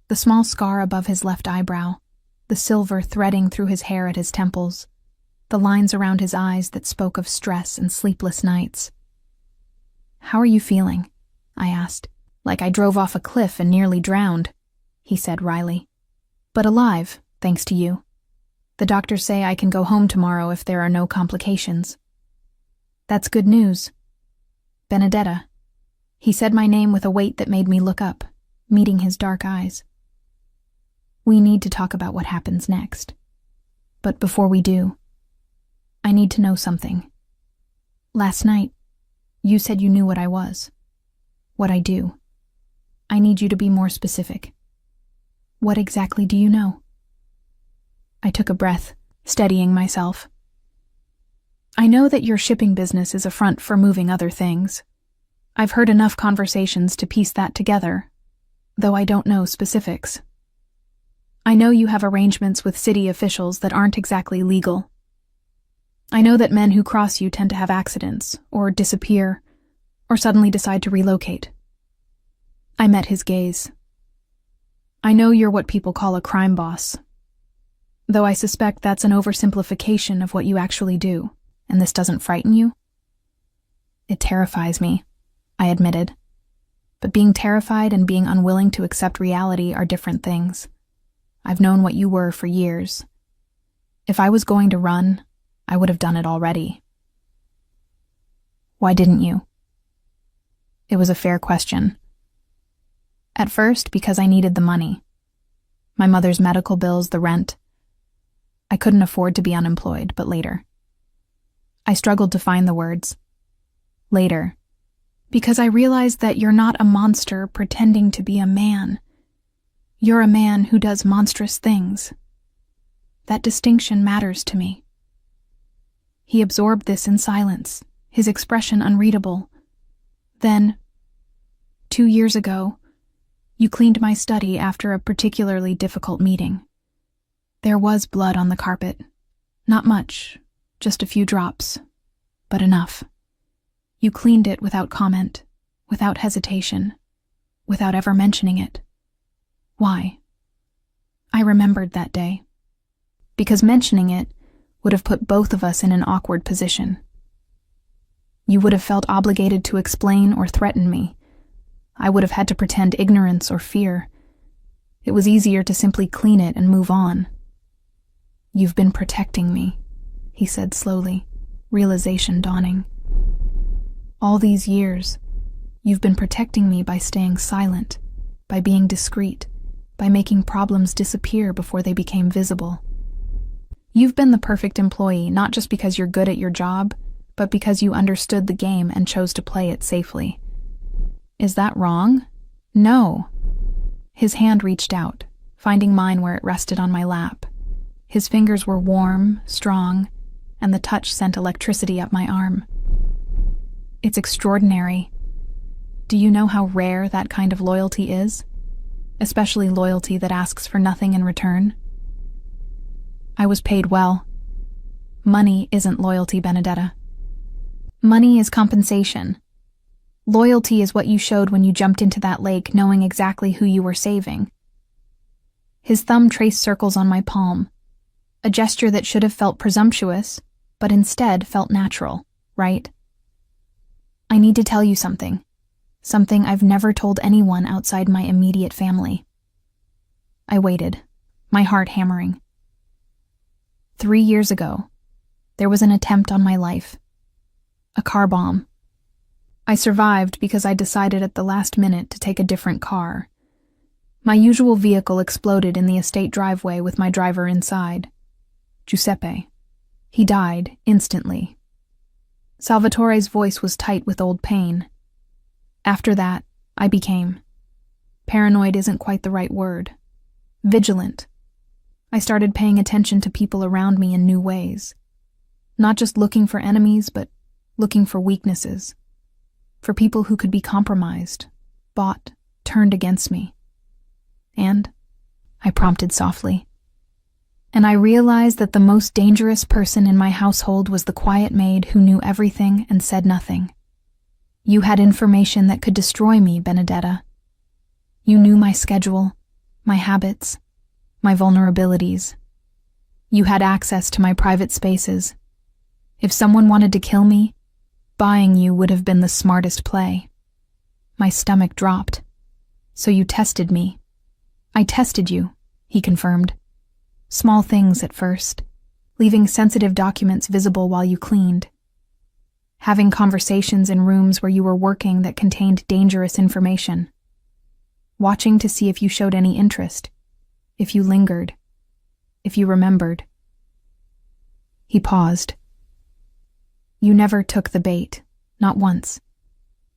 The small scar above his left eyebrow, the silver threading through his hair at his temples, the lines around his eyes that spoke of stress and sleepless nights. "How are you feeling?" I asked. "Like I drove off a cliff and nearly drowned," he said wryly. "But alive, thanks to you. The doctors say I can go home tomorrow if there are no complications." "That's good news." "Benedetta." He said my name with a weight that made me look up, meeting his dark eyes. "We need to talk about what happens next. But before we do, I need to know something. Last night, you said you knew what I was, what I do. I need you to be more specific. What exactly do you know?" I took a breath, steadying myself. "I know that your shipping business is a front for moving other things. I've heard enough conversations to piece that together, though I don't know specifics. I know you have arrangements with city officials that aren't exactly legal. I know that men who cross you tend to have accidents, or disappear, or suddenly decide to relocate." I met his gaze. "I know you're what people call a crime boss, though I suspect that's an oversimplification of what you actually do, and this doesn't frighten you?" "It terrifies me," I admitted. "But being terrified and being unwilling to accept reality are different things. I've known what you were for years. If I was going to run, I would have done it already." "Why didn't you?" It was a fair question. At first, because I needed the money. My mother's medical bills, the rent. I couldn't afford to be unemployed, but later. I struggled to find the words. Later. Because I realized that you're not a monster pretending to be a man. You're a man who does monstrous things. That distinction matters to me. He absorbed this in silence, his expression unreadable. Then, 2 years ago, you cleaned my study after a particularly difficult meeting. There was blood on the carpet. Not much, just a few drops, but enough. You cleaned it without comment, without hesitation, without ever mentioning it. Why? I remembered that day. Because mentioning it would have put both of us in an awkward position. You would have felt obligated to explain or threaten me. I would have had to pretend ignorance or fear. It was easier to simply clean it and move on. "You've been protecting me," he said slowly, realization dawning. "All these years, you've been protecting me by staying silent, by being discreet, by making problems disappear before they became visible. You've been the perfect employee, not just because you're good at your job, but because you understood the game and chose to play it safely. Is that wrong? No." His hand reached out, finding mine where it rested on my lap. His fingers were warm, strong, and the touch sent electricity up my arm. "It's extraordinary. Do you know how rare that kind of loyalty is? Especially loyalty that asks for nothing in return?" I was paid well. Money isn't loyalty, Benedetta. Money is compensation. Loyalty is what you showed when you jumped into that lake knowing exactly who you were saving. His thumb traced circles on my palm, a gesture that should have felt presumptuous, but instead felt natural, right? "I need to tell you something. Something I've never told anyone outside my immediate family." I waited, my heart hammering. 3 years ago, there was an attempt on my life. A car bomb. I survived because I decided at the last minute to take a different car. My usual vehicle exploded in the estate driveway with my driver inside. Giuseppe. He died instantly. Salvatore's voice was tight with old pain. After that, I became... paranoid isn't quite the right word. Vigilant. I started paying attention to people around me in new ways. Not just looking for enemies, but looking for weaknesses. For people who could be compromised, bought, turned against me. And, I prompted softly, And I realized that the most dangerous person in my household was the quiet maid who knew everything and said nothing. You had information that could destroy me, Benedetta. You knew my schedule, my habits, my vulnerabilities. You had access to my private spaces. If someone wanted to kill me, buying you would have been the smartest play. My stomach dropped. So you tested me. I tested you, he confirmed. Small things at first, leaving sensitive documents visible while you cleaned. Having conversations in rooms where you were working that contained dangerous information. Watching to see if you showed any interest, if you lingered, if you remembered. He paused. You never took the bait, not once.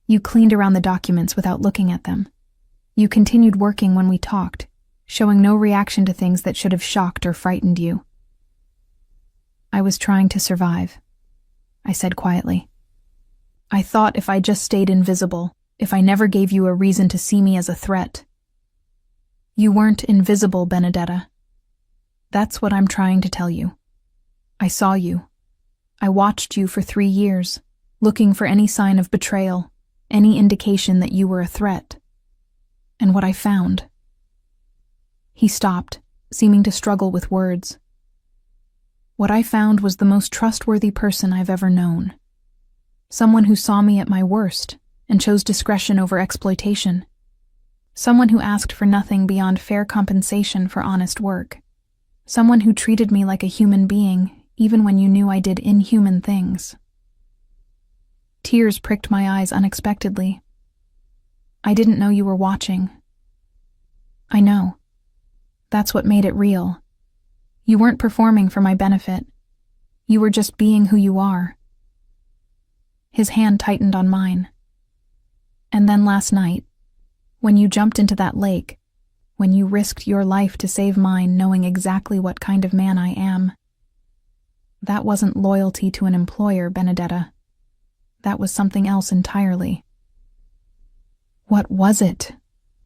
You cleaned around the documents without looking at them. You continued working when we talked, showing no reaction to things that should have shocked or frightened you. I was trying to survive, I said quietly. I thought if I just stayed invisible, if I never gave you a reason to see me as a threat. You weren't invisible, Benedetta. That's what I'm trying to tell you. I saw you. I watched you for 3 years, looking for any sign of betrayal, any indication that you were a threat. And what I found. He stopped, seeming to struggle with words. What I found was the most trustworthy person I've ever known. Someone who saw me at my worst and chose discretion over exploitation. Someone who asked for nothing beyond fair compensation for honest work. Someone who treated me like a human being, even when you knew I did inhuman things. Tears pricked my eyes unexpectedly. I didn't know you were watching. I know. That's what made it real. You weren't performing for my benefit. You were just being who you are. His hand tightened on mine. And then last night, when you jumped into that lake, when you risked your life to save mine knowing exactly what kind of man I am, that wasn't loyalty to an employer, Benedetta. That was something else entirely. What was it?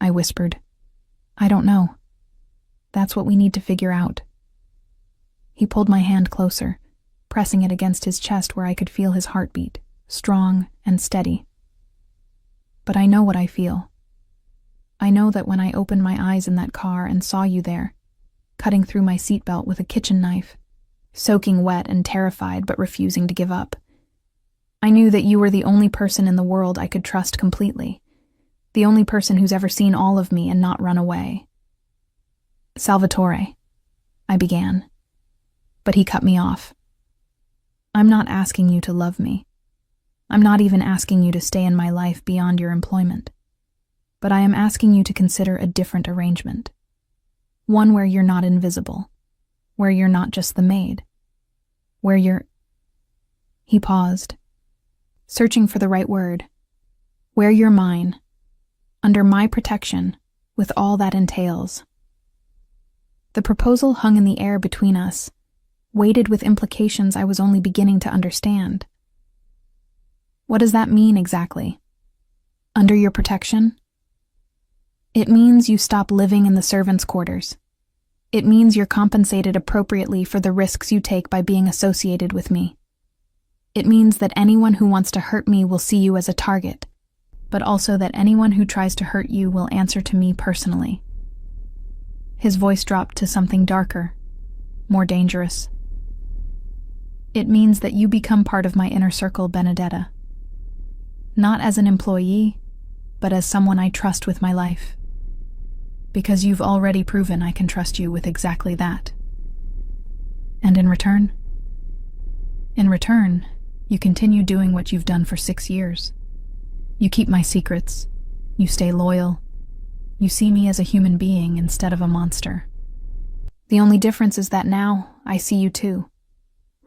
I whispered. I don't know. That's what we need to figure out. He pulled my hand closer, pressing it against his chest where I could feel his heartbeat, strong and steady. But I know what I feel. I know that when I opened my eyes in that car and saw you there, cutting through my seatbelt with a kitchen knife, soaking wet and terrified but refusing to give up, I knew that you were the only person in the world I could trust completely, the only person who's ever seen all of me and not run away. Salvatore, I began, but he cut me off. I'm not asking you to love me. I'm not even asking you to stay in my life beyond your employment. But I am asking you to consider a different arrangement. One where you're not invisible, where you're not just the maid, where you're... He paused, searching for the right word. Where you're mine, under my protection, with all that entails. The proposal hung in the air between us, weighted with implications I was only beginning to understand. What does that mean exactly? Under your protection? It means you stop living in the servants' quarters. It means you're compensated appropriately for the risks you take by being associated with me. It means that anyone who wants to hurt me will see you as a target, but also that anyone who tries to hurt you will answer to me personally. His voice dropped to something darker, more dangerous. It means that you become part of my inner circle, Benedetta. Not as an employee, but as someone I trust with my life. Because you've already proven I can trust you with exactly that. And in return? In return, you continue doing what you've done for 6 years. You keep my secrets. You stay loyal. You see me as a human being instead of a monster. The only difference is that now I see you too.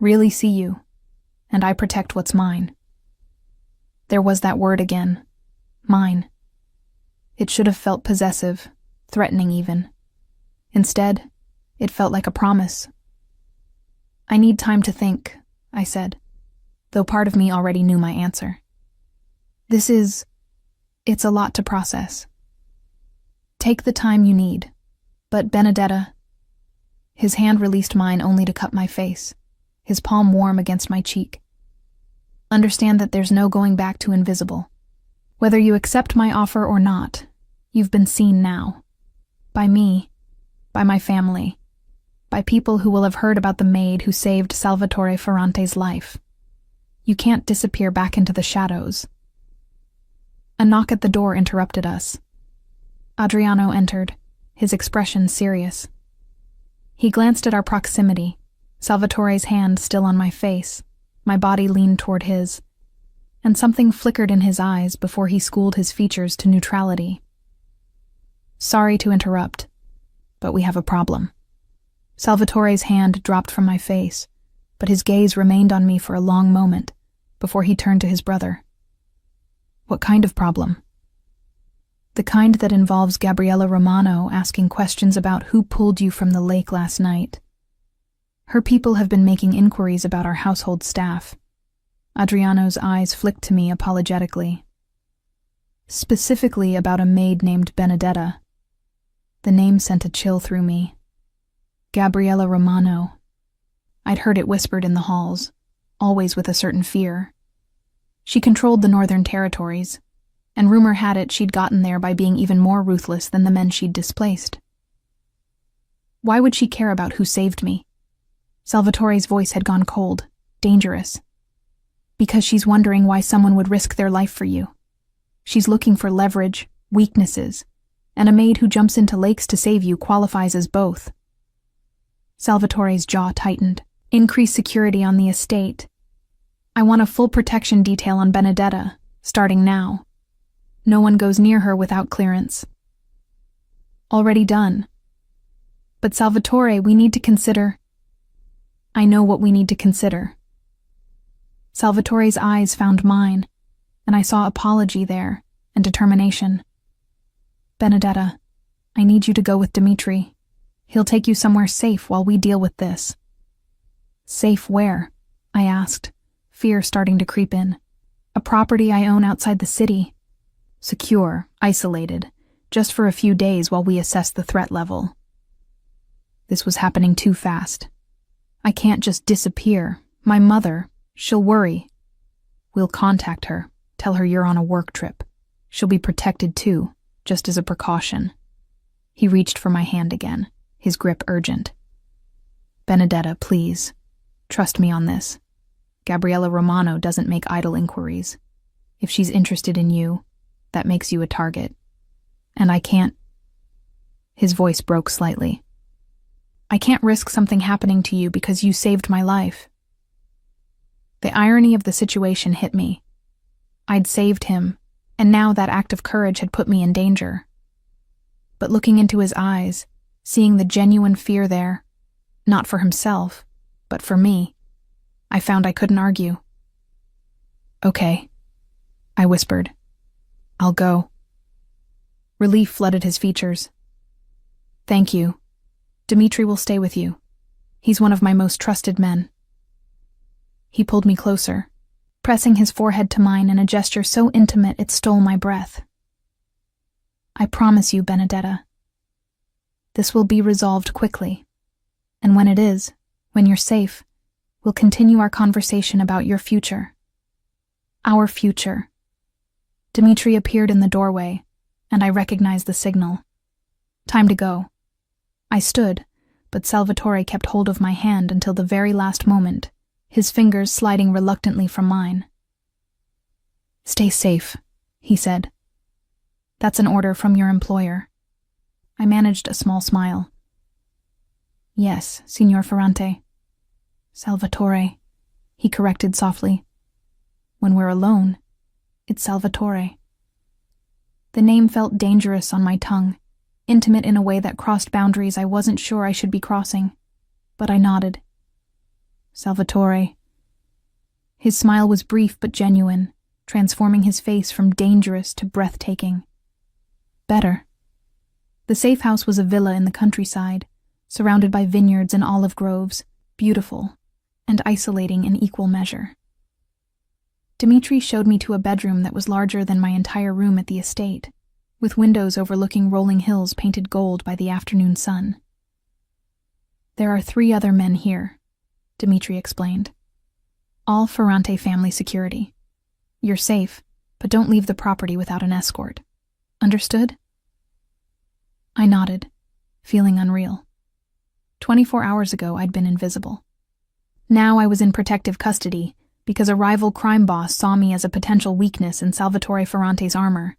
Really see you. And I protect what's mine. There was that word again. Mine. It should have felt possessive, threatening even. Instead, it felt like a promise. I need time to think, I said, though part of me already knew my answer. It's a lot to process. Take the time you need, but Benedetta... His hand released mine only to cup my face, his palm warm against my cheek. Understand that there's no going back to invisible. Whether you accept my offer or not, you've been seen now. By me, by my family, by people who will have heard about the maid who saved Salvatore Ferrante's life. You can't disappear back into the shadows. A knock at the door interrupted us. Adriano entered, his expression serious. He glanced at our proximity, Salvatore's hand still on my face, my body leaned toward his, and something flickered in his eyes before he schooled his features to neutrality. Sorry to interrupt, but we have a problem. Salvatore's hand dropped from my face, but his gaze remained on me for a long moment before he turned to his brother. What kind of problem? The kind that involves Gabriella Romano asking questions about who pulled you from the lake last night. Her people have been making inquiries about our household staff. Adriano's eyes flicked to me apologetically. Specifically about a maid named Benedetta. The name sent a chill through me. Gabriella Romano. I'd heard it whispered in the halls, always with a certain fear. She controlled the Northern Territories, and rumor had it she'd gotten there by being even more ruthless than the men she'd displaced. Why would she care about who saved me? Salvatore's voice had gone cold, dangerous. Because she's wondering why someone would risk their life for you. She's looking for leverage, weaknesses, and a maid who jumps into lakes to save you qualifies as both. Salvatore's jaw tightened. Increase security on the estate. I want a full protection detail on Benedetta, starting now. No one goes near her without clearance. Already done. But Salvatore, we need to consider... I know what we need to consider. Salvatore's eyes found mine, and I saw apology there, and determination. Benedetta, I need you to go with Dimitri. He'll take you somewhere safe while we deal with this. Safe where? I asked, fear starting to creep in. A property I own outside the city. Secure, isolated, just for a few days while we assess the threat level. This was happening too fast. I can't just disappear. My mother, she'll worry. We'll contact her, tell her you're on a work trip. She'll be protected too, just as a precaution. He reached for my hand again, his grip urgent. Benedetta, please. Trust me on this. Gabriella Romano doesn't make idle inquiries. If she's interested in you, that makes you a target. And I can't... His voice broke slightly. I can't risk something happening to you because you saved my life. The irony of the situation hit me. I'd saved him, and now that act of courage had put me in danger. But looking into his eyes, seeing the genuine fear there, not for himself, but for me, I found I couldn't argue. Okay, I whispered. I'll go. Relief flooded his features. Thank you. Dimitri will stay with you. He's one of my most trusted men. He pulled me closer, pressing his forehead to mine in a gesture so intimate it stole my breath. I promise you, Benedetta. This will be resolved quickly. And when it is, when you're safe, we'll continue our conversation about your future. Our future. Dimitri appeared in the doorway, and I recognized the signal. Time to go. I stood, but Salvatore kept hold of my hand until the very last moment, his fingers sliding reluctantly from mine. Stay safe, he said. That's an order from your employer. I managed a small smile. Yes, Signor Ferrante. Salvatore, he corrected softly. When we're alone, it's Salvatore. The name felt dangerous on my tongue, intimate in a way that crossed boundaries I wasn't sure I should be crossing, but I nodded. Salvatore. His smile was brief but genuine, transforming his face from dangerous to breathtaking. Better. The safe house was a villa in the countryside, surrounded by vineyards and olive groves, beautiful, and isolating in equal measure. Dimitri showed me to a bedroom that was larger than my entire room at the estate, with windows overlooking rolling hills painted gold by the afternoon sun. There are 3 other men here, Dimitri explained. All Ferrante family security. You're safe, but don't leave the property without an escort. Understood? I nodded, feeling unreal. 24 hours ago, I'd been invisible. Now I was in protective custody because a rival crime boss saw me as a potential weakness in Salvatore Ferrante's armor.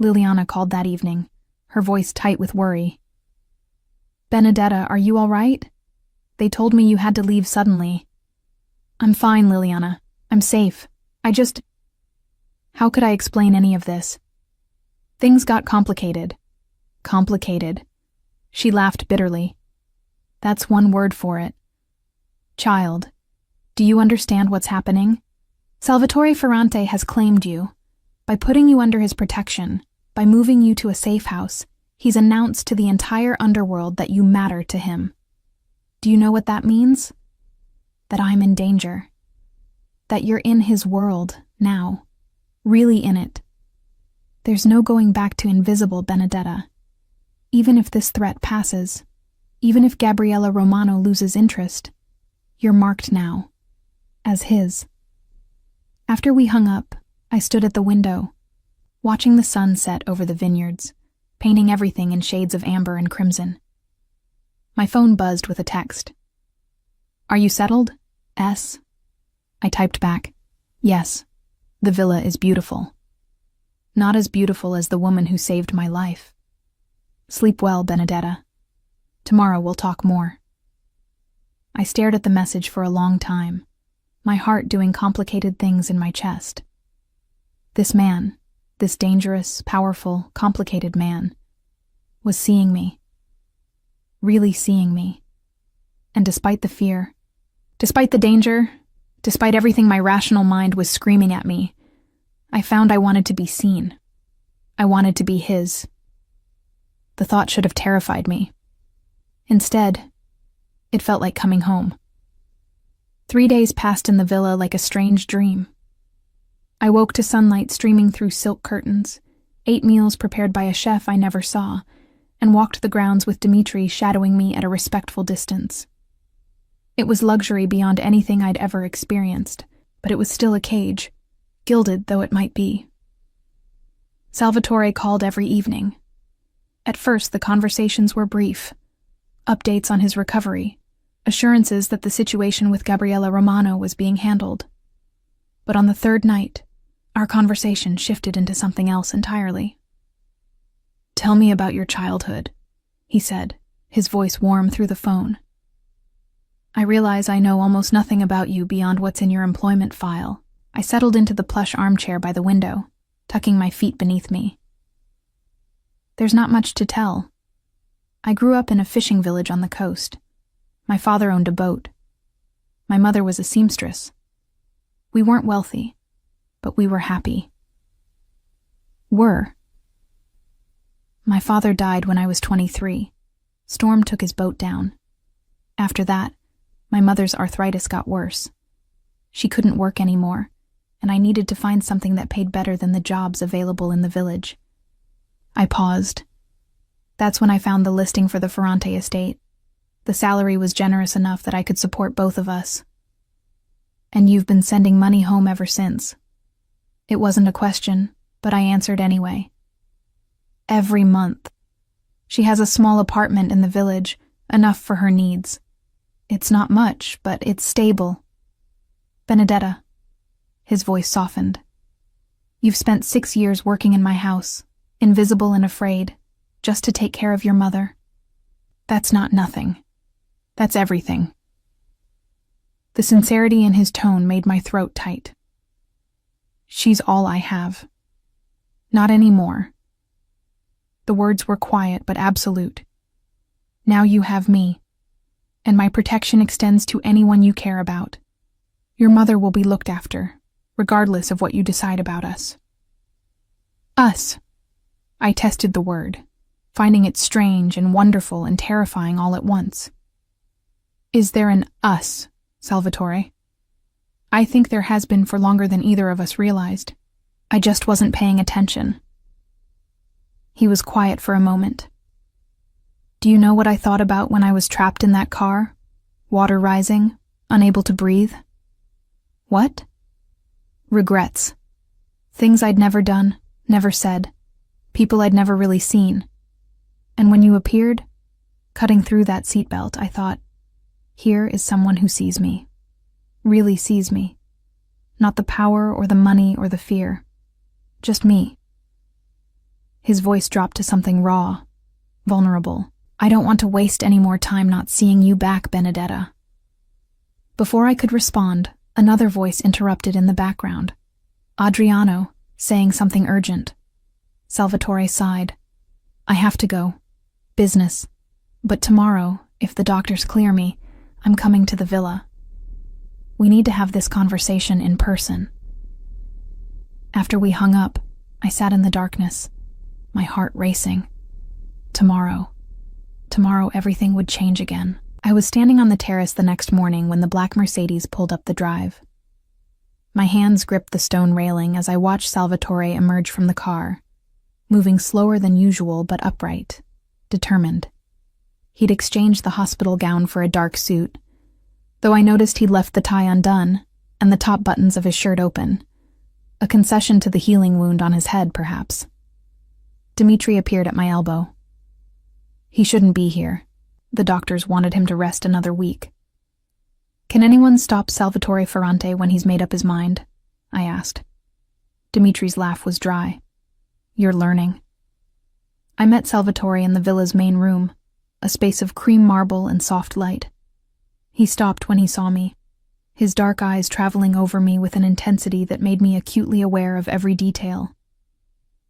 Liliana called that evening, her voice tight with worry. Benedetta, are you all right? They told me you had to leave suddenly. I'm fine, Liliana. I'm safe. How could I explain any of this? Things got complicated. Complicated. She laughed bitterly. That's one word for it. Child, do you understand what's happening? Salvatore Ferrante has claimed you. By putting you under his protection, by moving you to a safe house, he's announced to the entire underworld that you matter to him. Do you know what that means? That I'm in danger. That you're in his world now. Really in it. There's no going back to invisible, Benedetta. Even if this threat passes, even if Gabriella Romano loses interest, you're marked now. As his. After we hung up, I stood at the window, watching the sun set over the vineyards, painting everything in shades of amber and crimson. My phone buzzed with a text. Are you settled? S. I typed back, yes, the villa is beautiful. Not as beautiful as the woman who saved my life. Sleep well, Benedetta. Tomorrow we'll talk more. I stared at the message for a long time, my heart doing complicated things in my chest. This man, this dangerous, powerful, complicated man, was seeing me. Really seeing me. And despite the fear, despite the danger, despite everything my rational mind was screaming at me, I found I wanted to be seen. I wanted to be his. The thought should have terrified me. Instead, it felt like coming home. 3 days passed in the villa like a strange dream. I woke to sunlight streaming through silk curtains, ate meals prepared by a chef I never saw, and walked the grounds with Dimitri shadowing me at a respectful distance. It was luxury beyond anything I'd ever experienced, but it was still a cage, gilded though it might be. Salvatore called every evening. At first, the conversations were brief. Updates on his recovery, assurances that the situation with Gabriella Romano was being handled. But on the 3rd night, our conversation shifted into something else entirely. Tell me about your childhood, he said, his voice warm through the phone. I realize I know almost nothing about you beyond what's in your employment file. I settled into the plush armchair by the window, tucking my feet beneath me. There's not much to tell. I grew up in a fishing village on the coast. My father owned a boat. My mother was a seamstress. We weren't wealthy, but we were happy. My father died when I was 23. Storm took his boat down. After that, my mother's arthritis got worse. She couldn't work anymore, and I needed to find something that paid better than the jobs available in the village. I paused. That's when I found the listing for the Ferrante estate. The salary was generous enough that I could support both of us. And you've been sending money home ever since. It wasn't a question, but I answered anyway. Every month. She has a small apartment in the village, enough for her needs. It's not much, but it's stable. Benedetta. His voice softened. You've spent 6 years working in my house, invisible and afraid, just to take care of your mother. That's not nothing. That's everything. The sincerity in his tone made my throat tight. She's all I have. Not anymore. The words were quiet but absolute. Now you have me, and my protection extends to anyone you care about. Your mother will be looked after, regardless of what you decide about us. Us. I tested the word, finding it strange and wonderful and terrifying all at once. Is there an us, Salvatore? I think there has been for longer than either of us realized. I just wasn't paying attention. He was quiet for a moment. Do you know what I thought about when I was trapped in that car? Water rising, unable to breathe? What? Regrets. Things I'd never done, never said, people I'd never really seen. And when you appeared, cutting through that seatbelt, I thought, here is someone who sees me. Really sees me. Not the power or the money or the fear. Just me. His voice dropped to something raw, vulnerable. I don't want to waste any more time not seeing you back, Benedetta. Before I could respond, another voice interrupted in the background. Adriano, saying something urgent. Salvatore sighed. I have to go. Business. But tomorrow, if the doctors clear me, I'm coming to the villa. We need to have this conversation in person. After we hung up, I sat in the darkness, my heart racing. Tomorrow everything would change again. I was standing on the terrace the next morning when the black Mercedes pulled up the drive. My hands gripped the stone railing as I watched Salvatore emerge from the car, moving slower than usual but upright, determined. He'd exchanged the hospital gown for a dark suit, though I noticed he'd left the tie undone and the top buttons of his shirt open, a concession to the healing wound on his head, perhaps. Dimitri appeared at my elbow. He shouldn't be here. The doctors wanted him to rest another week. Can anyone stop Salvatore Ferrante when he's made up his mind? I asked. Dimitri's laugh was dry. You're learning. I met Salvatore in the villa's main room, a space of cream marble and soft light. He stopped when he saw me, his dark eyes traveling over me with an intensity that made me acutely aware of every detail.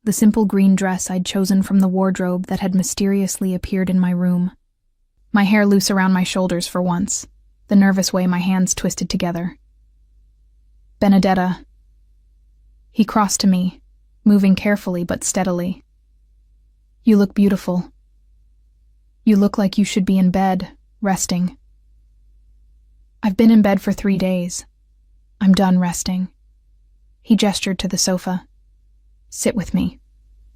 The simple green dress I'd chosen from the wardrobe that had mysteriously appeared in my room. My hair loose around my shoulders for once, the nervous way my hands twisted together. Benedetta. He crossed to me, moving carefully but steadily. You look beautiful. You look like you should be in bed, resting. I've been in bed for 3 days. I'm done resting. He gestured to the sofa. Sit with me,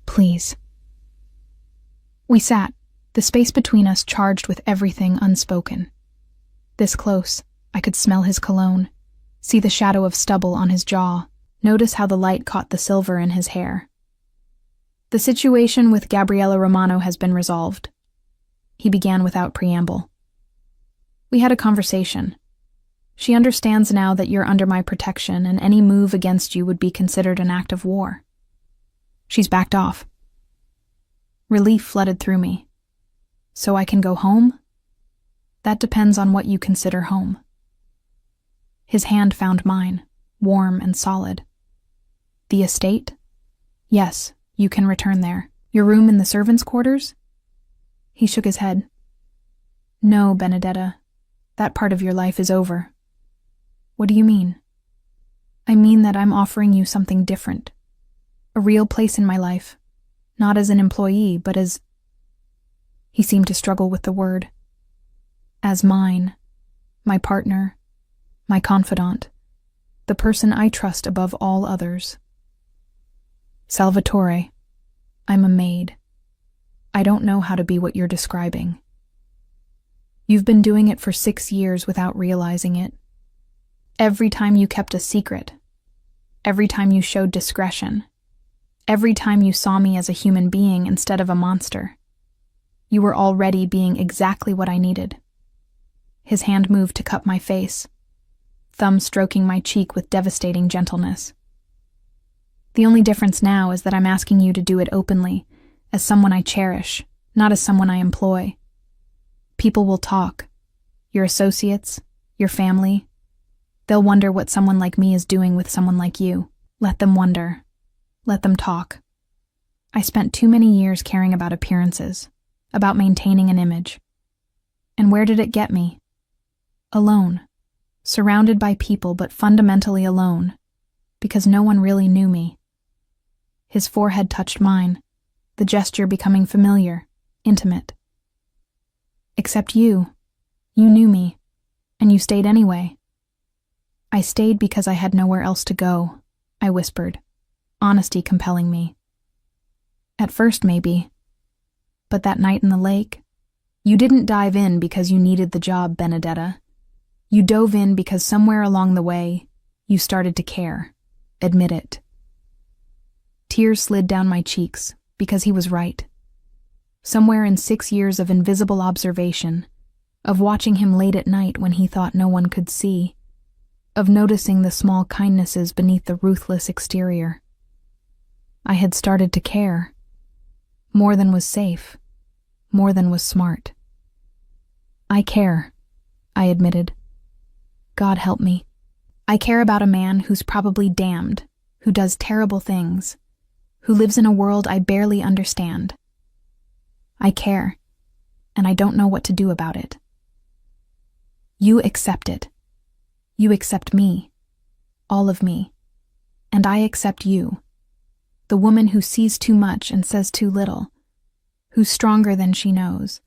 please. We sat, the space between us charged with everything unspoken. This close, I could smell his cologne, see the shadow of stubble on his jaw, notice how the light caught the silver in his hair. The situation with Gabriella Romano has been resolved. He began without preamble. We had a conversation. She understands now that you're under my protection and any move against you would be considered an act of war. She's backed off. Relief flooded through me. So I can go home? That depends on what you consider home. His hand found mine, warm and solid. The estate? Yes, you can return there. Your room in the servants' quarters? He shook his head. No, Benedetta. That part of your life is over. What do you mean? I mean that I'm offering you something different. A real place in my life, not as an employee, but as... He seemed to struggle with the word. As mine, my partner, my confidant, the person I trust above all others. Salvatore, I'm a maid. I don't know how to be what you're describing. You've been doing it for 6 years without realizing it. Every time you kept a secret, every time you showed discretion, every time you saw me as a human being instead of a monster, you were already being exactly what I needed. His hand moved to cup my face, thumb stroking my cheek with devastating gentleness. The only difference now is that I'm asking you to do it openly, as someone I cherish, not as someone I employ. People will talk. Your associates, your family. They'll wonder what someone like me is doing with someone like you. Let them wonder. Let them talk. I spent too many years caring about appearances, about maintaining an image. And where did it get me? Alone. Surrounded by people, but fundamentally alone, because no one really knew me. His forehead touched mine, the gesture becoming familiar, intimate. Except you. You knew me, and you stayed anyway. I stayed because I had nowhere else to go, I whispered, honesty compelling me. At first, maybe. But that night in the lake, You didn't dive in because you needed the job, Benedetta. You dove in because somewhere along the way, you started to care. Admit it. Tears slid down my cheeks because he was right. Somewhere in 6 years of invisible observation, of watching him late at night when he thought no one could see, of noticing the small kindnesses beneath the ruthless exterior, I had started to care. More than was safe, more than was smart. I care, I admitted. God help me. I care about a man who's probably damned, who does terrible things, who lives in a world I barely understand. I care, and I don't know what to do about it. You accept it. You accept me, all of me, and I accept you, the woman who sees too much and says too little, who's stronger than she knows,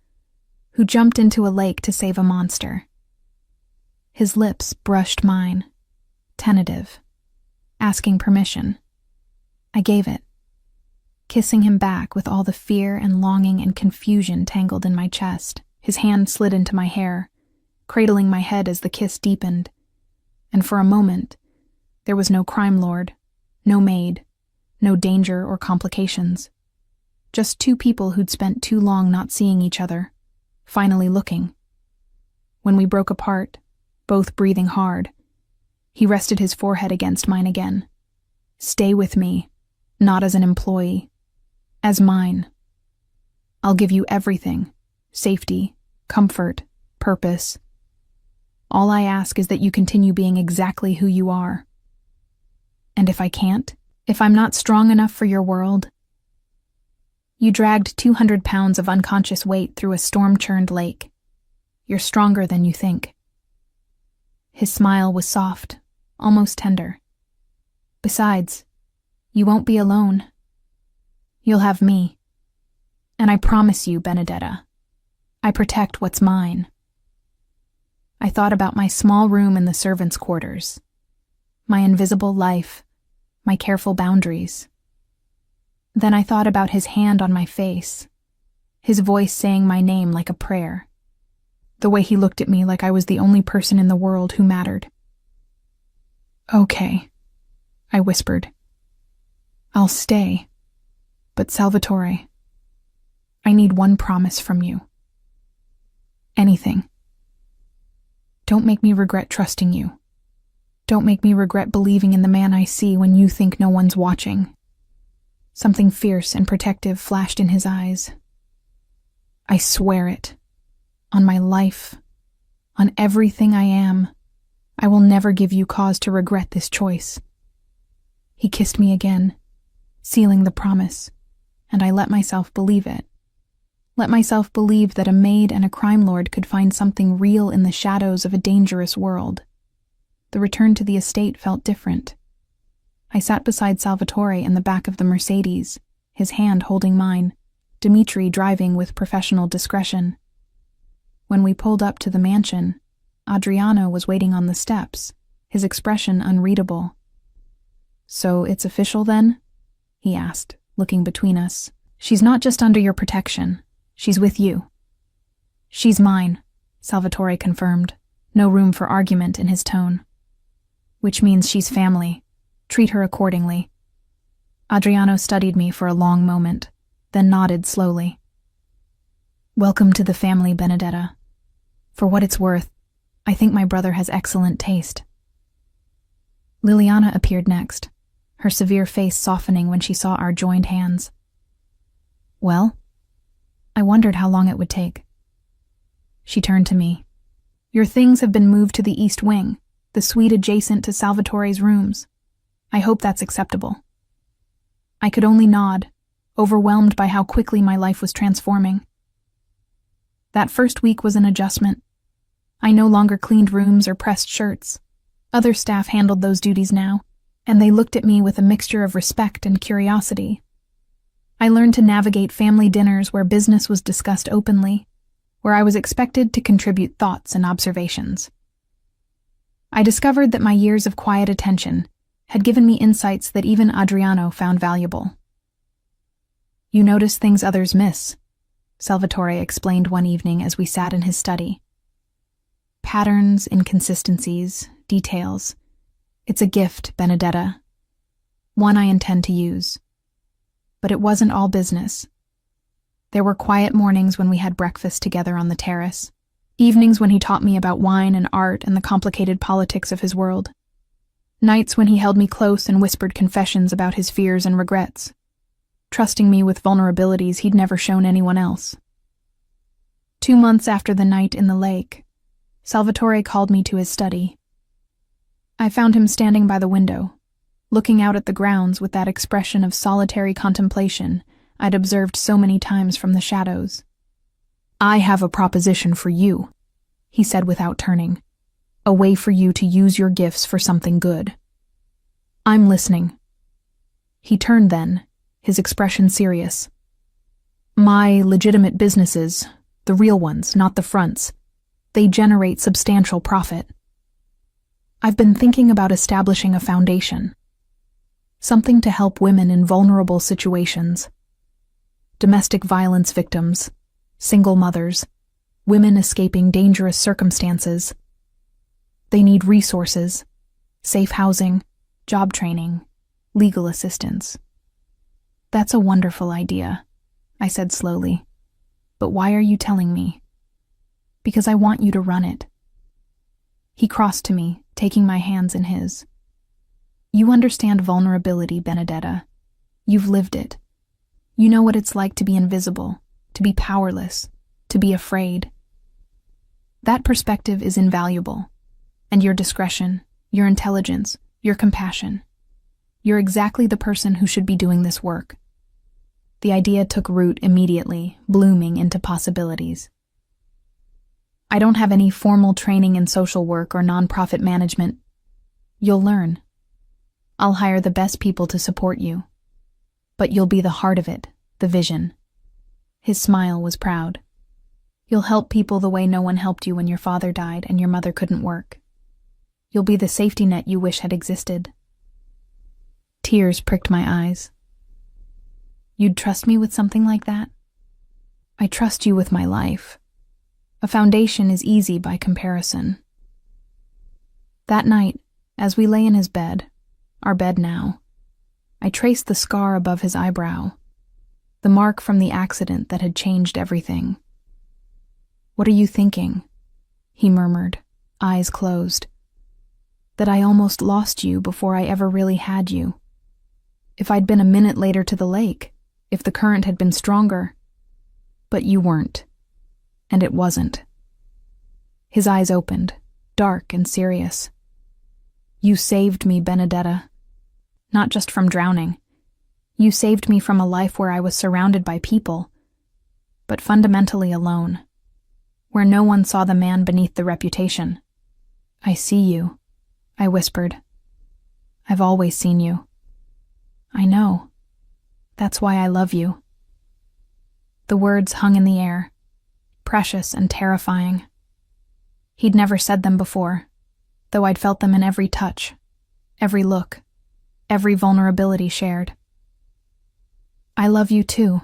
who jumped into a lake to save a monster. His lips brushed mine, tentative, asking permission. I gave it, kissing him back with all the fear and longing and confusion tangled in my chest. His hand slid into my hair, cradling my head as the kiss deepened, and for a moment, there was no crime lord, no maid, no danger or complications. Just two people who'd spent too long not seeing each other, finally looking. When we broke apart, both breathing hard, he rested his forehead against mine again. Stay with me, not as an employee, as mine. I'll give you everything, safety, comfort, purpose. All I ask is that you continue being exactly who you are. And if I can't, if I'm not strong enough for your world, you dragged 200 pounds of unconscious weight through a storm-churned lake. You're stronger than you think. His smile was soft, almost tender. Besides, you won't be alone. You'll have me. And I promise you, Benedetta, I protect what's mine. I thought about my small room in the servants' quarters, my invisible life, my careful boundaries. Then I thought about his hand on my face, his voice saying my name like a prayer, the way he looked at me like I was the only person in the world who mattered. Okay, I whispered. I'll stay. But Salvatore, I need one promise from you. Anything. Don't make me regret trusting you. Don't make me regret believing in the man I see when you think no one's watching. Something fierce and protective flashed in his eyes. I swear it. On my life. On everything I am. I will never give you cause to regret this choice. He kissed me again, sealing the promise, and I let myself believe it. Let myself believe that a maid and a crime lord could find something real in the shadows of a dangerous world. The return to the estate felt different. I sat beside Salvatore in the back of the Mercedes, his hand holding mine, Dimitri driving with professional discretion. When we pulled up to the mansion, Adriano was waiting on the steps, his expression unreadable. So it's official then? He asked, looking between us. She's not just under your protection. She's with you. She's mine, Salvatore confirmed, no room for argument in his tone. Which means she's family. Treat her accordingly. Adriano studied me for a long moment, then nodded slowly. Welcome to the family, Benedetta. For what it's worth, I think my brother has excellent taste. Liliana appeared next, her severe face softening when she saw our joined hands. Well? I wondered how long it would take. She turned to me. Your things have been moved to the east wing, the suite adjacent to Salvatore's rooms. I hope that's acceptable. I could only nod, overwhelmed by how quickly my life was transforming. That first week was an adjustment. I no longer cleaned rooms or pressed shirts. Other staff handled those duties now, and they looked at me with a mixture of respect and curiosity. I learned to navigate family dinners where business was discussed openly, where I was expected to contribute thoughts and observations. I discovered that my years of quiet attention had given me insights that even Adriano found valuable. You notice things others miss. Salvatore explained one evening as we sat in his study. Patterns, inconsistencies, details. It's a gift, Benedetta. One I intend to use. But it wasn't all business. There were quiet mornings when we had breakfast together on the terrace, evenings when he taught me about wine and art and the complicated politics of his world, nights when he held me close and whispered confessions about his fears and regrets, trusting me with vulnerabilities he'd never shown anyone else. 2 months after the night in the lake, Salvatore called me to his study. I found him standing by the window, looking out at the grounds with that expression of solitary contemplation I'd observed so many times from the shadows. "I have a proposition for you," he said without turning. "A way for you to use your gifts for something good." "I'm listening." He turned then, his expression serious. "My legitimate businesses, the real ones, not the fronts, they generate substantial profit. I've been thinking about establishing a foundation. Something to help women in vulnerable situations. Domestic violence victims, single mothers, women escaping dangerous circumstances. They need resources, safe housing, job training, legal assistance." "That's a wonderful idea," I said slowly. "But why are you telling me?" "Because I want you to run it." He crossed to me, taking my hands in his. "You understand vulnerability, Benedetta. You've lived it. You know what it's like to be invisible, to be powerless, to be afraid. That perspective is invaluable. And your discretion, your intelligence, your compassion. You're exactly the person who should be doing this work." The idea took root immediately, blooming into possibilities. "I don't have any formal training in social work or nonprofit management. You'll learn. I'll hire the best people to support you. But you'll be the heart of it, the vision." His smile was proud. "You'll help people the way no one helped you when your father died and your mother couldn't work. You'll be the safety net you wish had existed." Tears pricked my eyes. "You'd trust me with something like that?" "I trust you with my life. A foundation is easy by comparison." That night, as we lay in his bed, our bed now, I traced the scar above his eyebrow, the mark from the accident that had changed everything. "What are you thinking?" he murmured, eyes closed. "That I almost lost you before I ever really had you. If I'd been a minute later to the lake, if the current had been stronger. But you weren't. And it wasn't." His eyes opened, dark and serious. "You saved me, Benedetta. Not just from drowning. You saved me from a life where I was surrounded by people, but fundamentally alone, where no one saw the man beneath the reputation." "I see you," I whispered. "I've always seen you." "I know. That's why I love you." The words hung in the air, precious and terrifying. He'd never said them before, though I'd felt them in every touch, every look, every vulnerability shared. "I love you too,"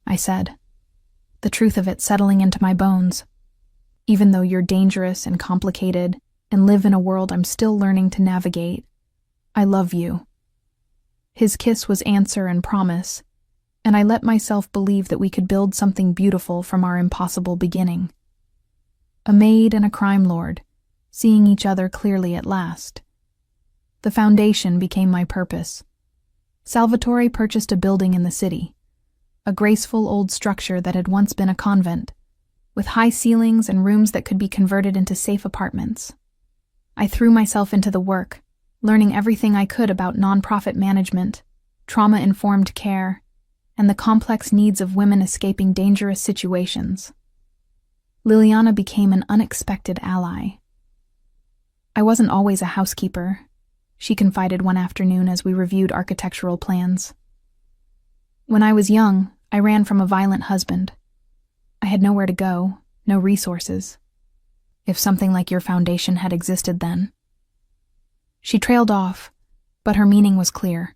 I said, the truth of it settling into my bones. "Even though you're dangerous and complicated and live in a world I'm still learning to navigate, I love you." His kiss was answer and promise, and I let myself believe that we could build something beautiful from our impossible beginning. A maid and a crime lord, seeing each other clearly at last. The foundation became my purpose. Salvatore purchased a building in the city, a graceful old structure that had once been a convent, with high ceilings and rooms that could be converted into safe apartments. I threw myself into the work, learning everything I could about nonprofit management, trauma-informed care, and the complex needs of women escaping dangerous situations. Liliana became an unexpected ally. "I wasn't always a housekeeper," she confided one afternoon as we reviewed architectural plans. "When I was young, I ran from a violent husband. I had nowhere to go, no resources. If something like your foundation had existed then." She trailed off, but her meaning was clear.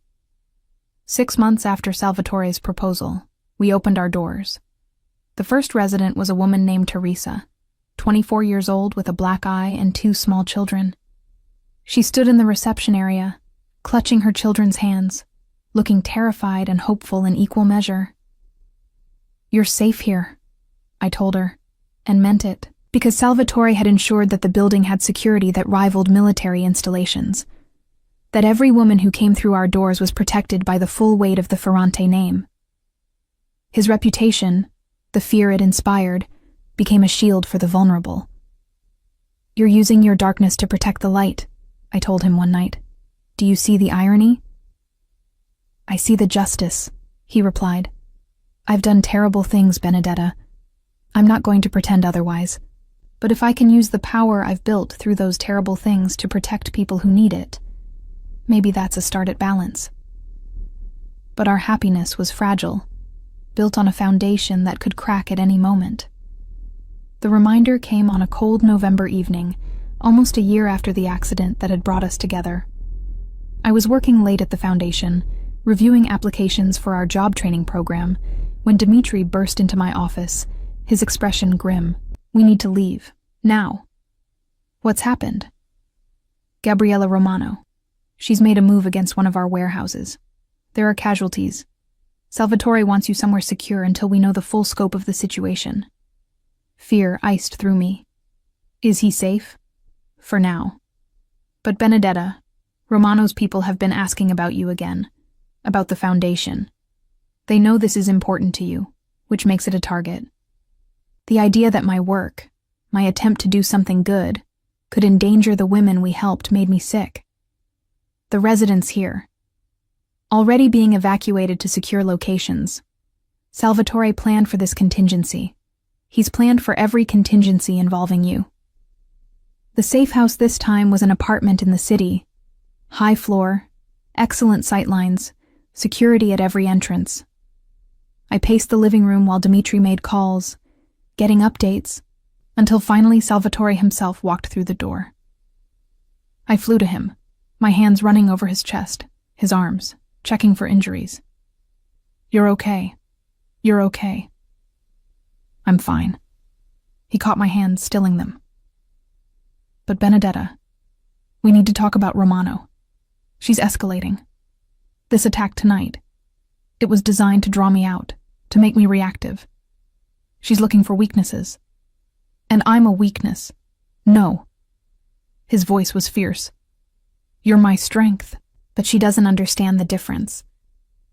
6 months after Salvatore's proposal, we opened our doors. The first resident was a woman named Teresa, 24 years old with a black eye and 2 small children. She stood in the reception area, clutching her children's hands, looking terrified and hopeful in equal measure. "You're safe here," I told her, and meant it, because Salvatore had ensured that the building had security that rivaled military installations, that every woman who came through our doors was protected by the full weight of the Ferrante name. His reputation, the fear it inspired, became a shield for the vulnerable. "You're using your darkness to protect the light," I told him one night. "Do you see the irony?" "I see the justice," he replied. "I've done terrible things, Benedetta. I'm not going to pretend otherwise. But if I can use the power I've built through those terrible things to protect people who need it, maybe that's a start at balance." But our happiness was fragile, built on a foundation that could crack at any moment. The reminder came on a cold November evening, almost a year after the accident that had brought us together. I was working late at the foundation, reviewing applications for our job training program, when Dimitri burst into my office, his expression grim. "We need to leave. Now." "What's happened?" "Gabriella Romano. She's made a move against one of our warehouses. There are casualties. Salvatore wants you somewhere secure until we know the full scope of the situation." Fear iced through me. "Is he safe?" "For now. But Benedetta, Romano's people have been asking about you again, about the foundation. They know this is important to you, which makes it a target. The idea that my work, my attempt to do something good, could endanger the women we helped made me sick. The residents here, already being evacuated to secure locations. Salvatore planned for this contingency. He's planned for every contingency involving you. The safe house this time was an apartment in the city. High floor, excellent sightlines, security at every entrance. I paced the living room while Dimitri made calls, getting updates, until finally Salvatore himself walked through the door. I flew to him, my hands running over his chest, his arms, checking for injuries. "You're okay. You're okay." "I'm fine." He caught my hands, stilling them. "But Benedetta, we need to talk about Romano. She's escalating. This attack tonight, it was designed to draw me out, to make me reactive. She's looking for weaknesses. And I'm a weakness. No." His voice was fierce. "You're my strength." But she doesn't understand the difference.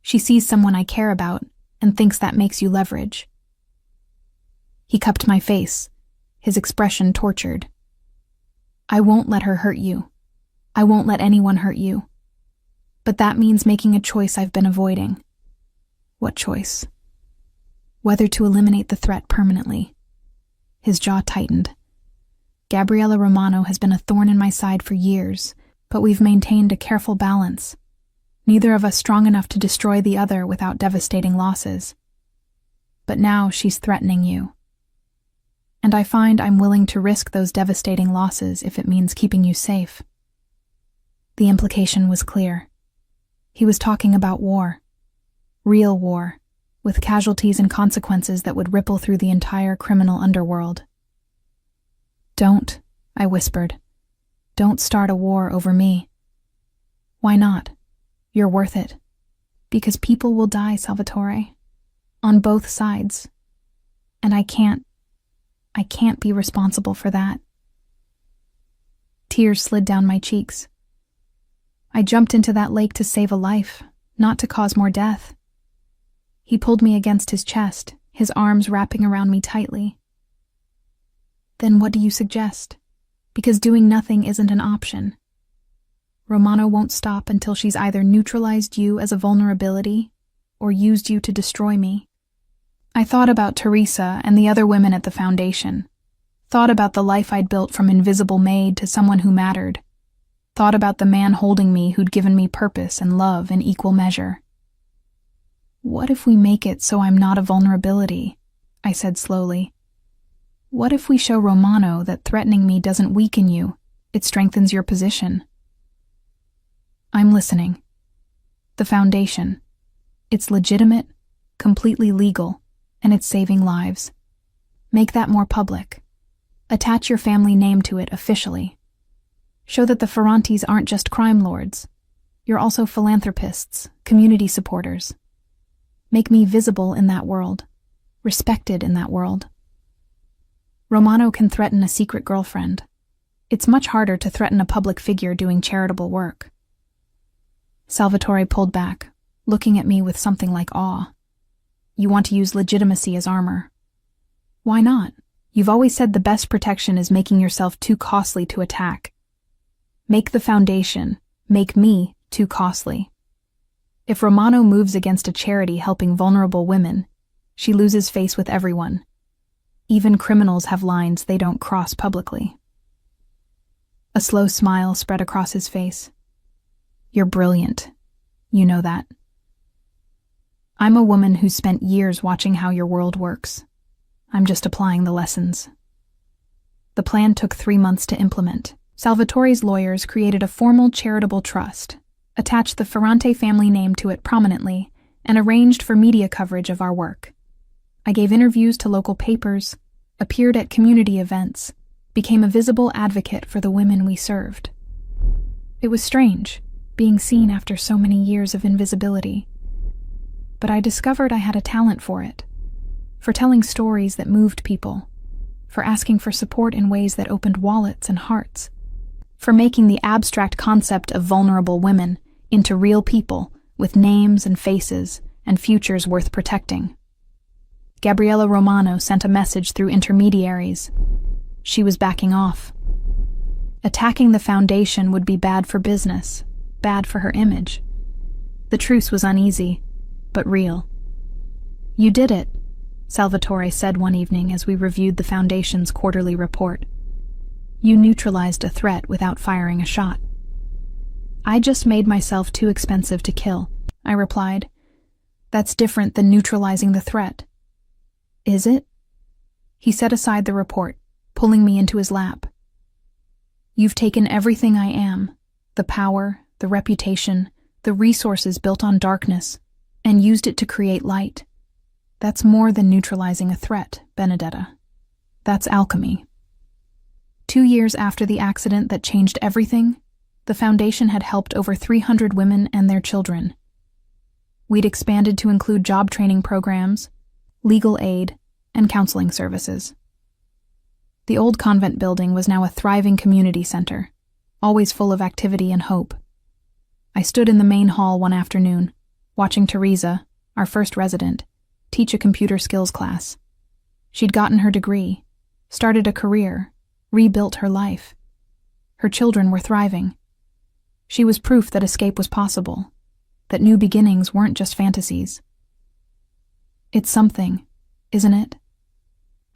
She sees someone I care about and thinks that makes you leverage. He cupped my face, his expression tortured. "I won't let her hurt you. I won't let anyone hurt you. But that means making a choice I've been avoiding." "What choice?" "Whether to eliminate the threat permanently." His jaw tightened. "Gabriella Romano has been a thorn in my side for years, but we've maintained a careful balance. Neither of us strong enough to destroy the other without devastating losses. But now she's threatening you. And I find I'm willing to risk those devastating losses if it means keeping you safe." The implication was clear. He was talking about war. Real war, with casualties and consequences that would ripple through the entire criminal underworld. "Don't," I whispered. "Don't start a war over me." "Why not? You're worth it." "Because people will die, Salvatore. On both sides. And I can't be responsible for that." Tears slid down my cheeks. I jumped into that lake to save a life, not to cause more death. He pulled me against his chest, his arms wrapping around me tightly. "Then what do you suggest? Because doing nothing isn't an option. Romano won't stop until she's either neutralized you as a vulnerability or used you to destroy me." I thought about Teresa and the other women at the foundation. Thought about the life I'd built from invisible maid to someone who mattered. Thought about the man holding me who'd given me purpose and love in equal measure. "What if we make it so I'm not a vulnerability?" I said slowly. "What if we show Romano that threatening me doesn't weaken you, it strengthens your position?" "I'm listening. The foundation. It's legitimate, completely legal. and it's saving lives. Make that more public. Attach your family name to it officially. Show that the Ferrantes aren't just crime lords. You're also philanthropists, community supporters. Make me visible in that world, respected in that world. Romano can threaten a secret girlfriend. It's much harder to threaten a public figure doing charitable work. Salvatore pulled back, looking at me with something like awe. You want to use legitimacy as armor. Why not? You've always said the best protection is making yourself too costly to attack. Make the foundation, make me too costly. If Romano moves against a charity helping vulnerable women, she loses face with everyone. Even criminals have lines they don't cross publicly. A slow smile spread across his face. You're brilliant. You know that. I'm a woman who's spent years watching how your world works. I'm just applying the lessons. The plan took 3 months to implement. Salvatore's lawyers created a formal charitable trust, attached the Ferrante family name to it prominently, and arranged for media coverage of our work. I gave interviews to local papers, appeared at community events, became a visible advocate for the women we served. It was strange, being seen after so many years of invisibility. But I discovered I had a talent for it, for telling stories that moved people, for asking for support in ways that opened wallets and hearts, for making the abstract concept of vulnerable women into real people with names and faces and futures worth protecting. Gabriella Romano sent a message through intermediaries. She was backing off. Attacking the foundation would be bad for business, bad for her image. The truce was uneasy, but real. You did it, Salvatore said one evening as we reviewed the foundation's quarterly report. You neutralized a threat without firing a shot. I just made myself too expensive to kill, I replied. That's different than neutralizing the threat. Is it? He set aside the report, pulling me into his lap. You've taken everything I am, the power, the reputation, the resources built on darkness, and used it to create light. That's more than neutralizing a threat, Benedetta. That's alchemy. 2 years after the accident that changed everything, the foundation had helped over 300 women and their children. We'd expanded to include job training programs, legal aid, and counseling services. The old convent building was now a thriving community center, always full of activity and hope. I stood in the main hall one afternoon, watching Teresa, our first resident, teach a computer skills class. She'd gotten her degree, started a career, rebuilt her life. Her children were thriving. She was proof that escape was possible, that new beginnings weren't just fantasies. It's something, isn't it?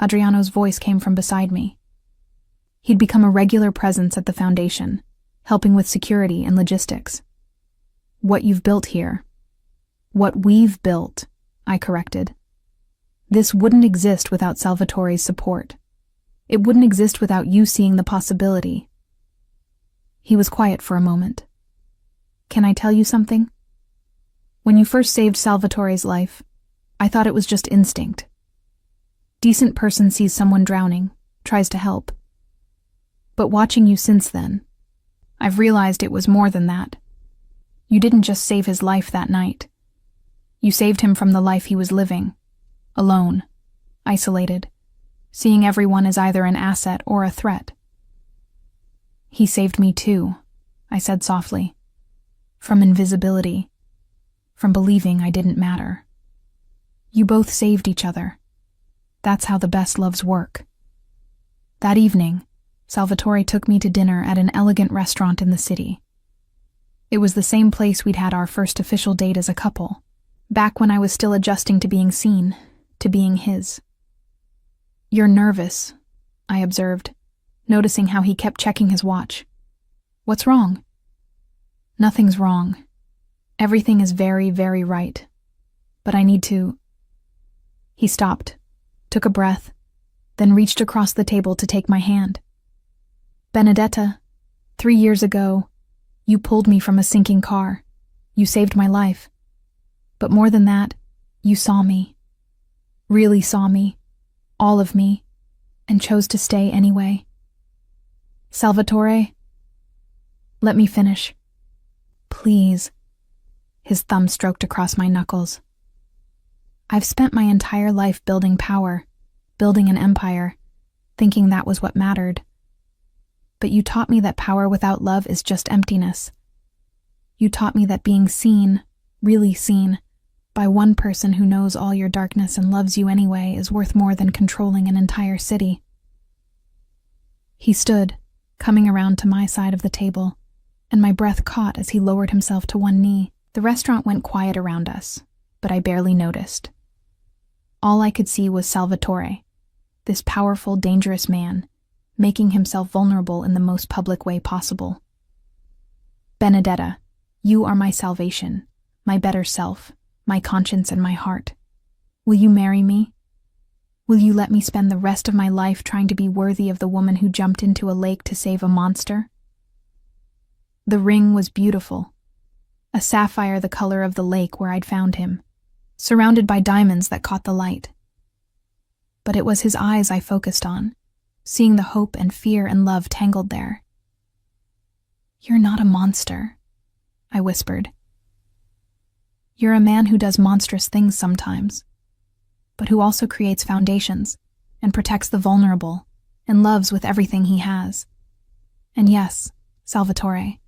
Adriano's voice came from beside me. He'd become a regular presence at the foundation, helping with security and logistics. What you've built here. What we've built, I corrected. This wouldn't exist without Salvatore's support. It wouldn't exist without you seeing the possibility. He was quiet for a moment. Can I tell you something? When you first saved Salvatore's life, I thought it was just instinct. Decent person sees someone drowning, tries to help. But watching you since then, I've realized it was more than that. You didn't just save his life that night. You saved him from the life he was living, alone, isolated, seeing everyone as either an asset or a threat. He saved me too, I said softly, from invisibility, from believing I didn't matter. You both saved each other. That's how the best loves work. That evening, Salvatore took me to dinner at an elegant restaurant in the city. It was the same place we'd had our first official date as a couple, back when I was still adjusting to being seen, to being his. You're nervous, I observed, noticing how he kept checking his watch. What's wrong? Nothing's wrong. Everything is very, very right. But I need to... He stopped, took a breath, then reached across the table to take my hand. Benedetta, 3 years ago, you pulled me from a sinking car. You saved my life. But more than that, you saw me. really saw me, all of me, and chose to stay anyway. Salvatore, let me finish. Please. His thumb stroked across my knuckles. I've spent my entire life building power, building an empire, thinking that was what mattered. But you taught me that power without love is just emptiness. You taught me that being seen, really seen, by one person who knows all your darkness and loves you anyway is worth more than controlling an entire city. He stood, coming around to my side of the table, and my breath caught as he lowered himself to one knee. The restaurant went quiet around us, but I barely noticed. All I could see was Salvatore, this powerful, dangerous man, making himself vulnerable in the most public way possible. Benedetta, you are my salvation, my better self, my conscience and my heart. Will you marry me? Will you let me spend the rest of my life trying to be worthy of the woman who jumped into a lake to save a monster? The ring was beautiful, a sapphire the color of the lake where I'd found him, surrounded by diamonds that caught the light. But it was his eyes I focused on, seeing the hope and fear and love tangled there. You're not a monster, I whispered. You're a man who does monstrous things sometimes, but who also creates foundations and protects the vulnerable and loves with everything he has. And yes, Salvatore,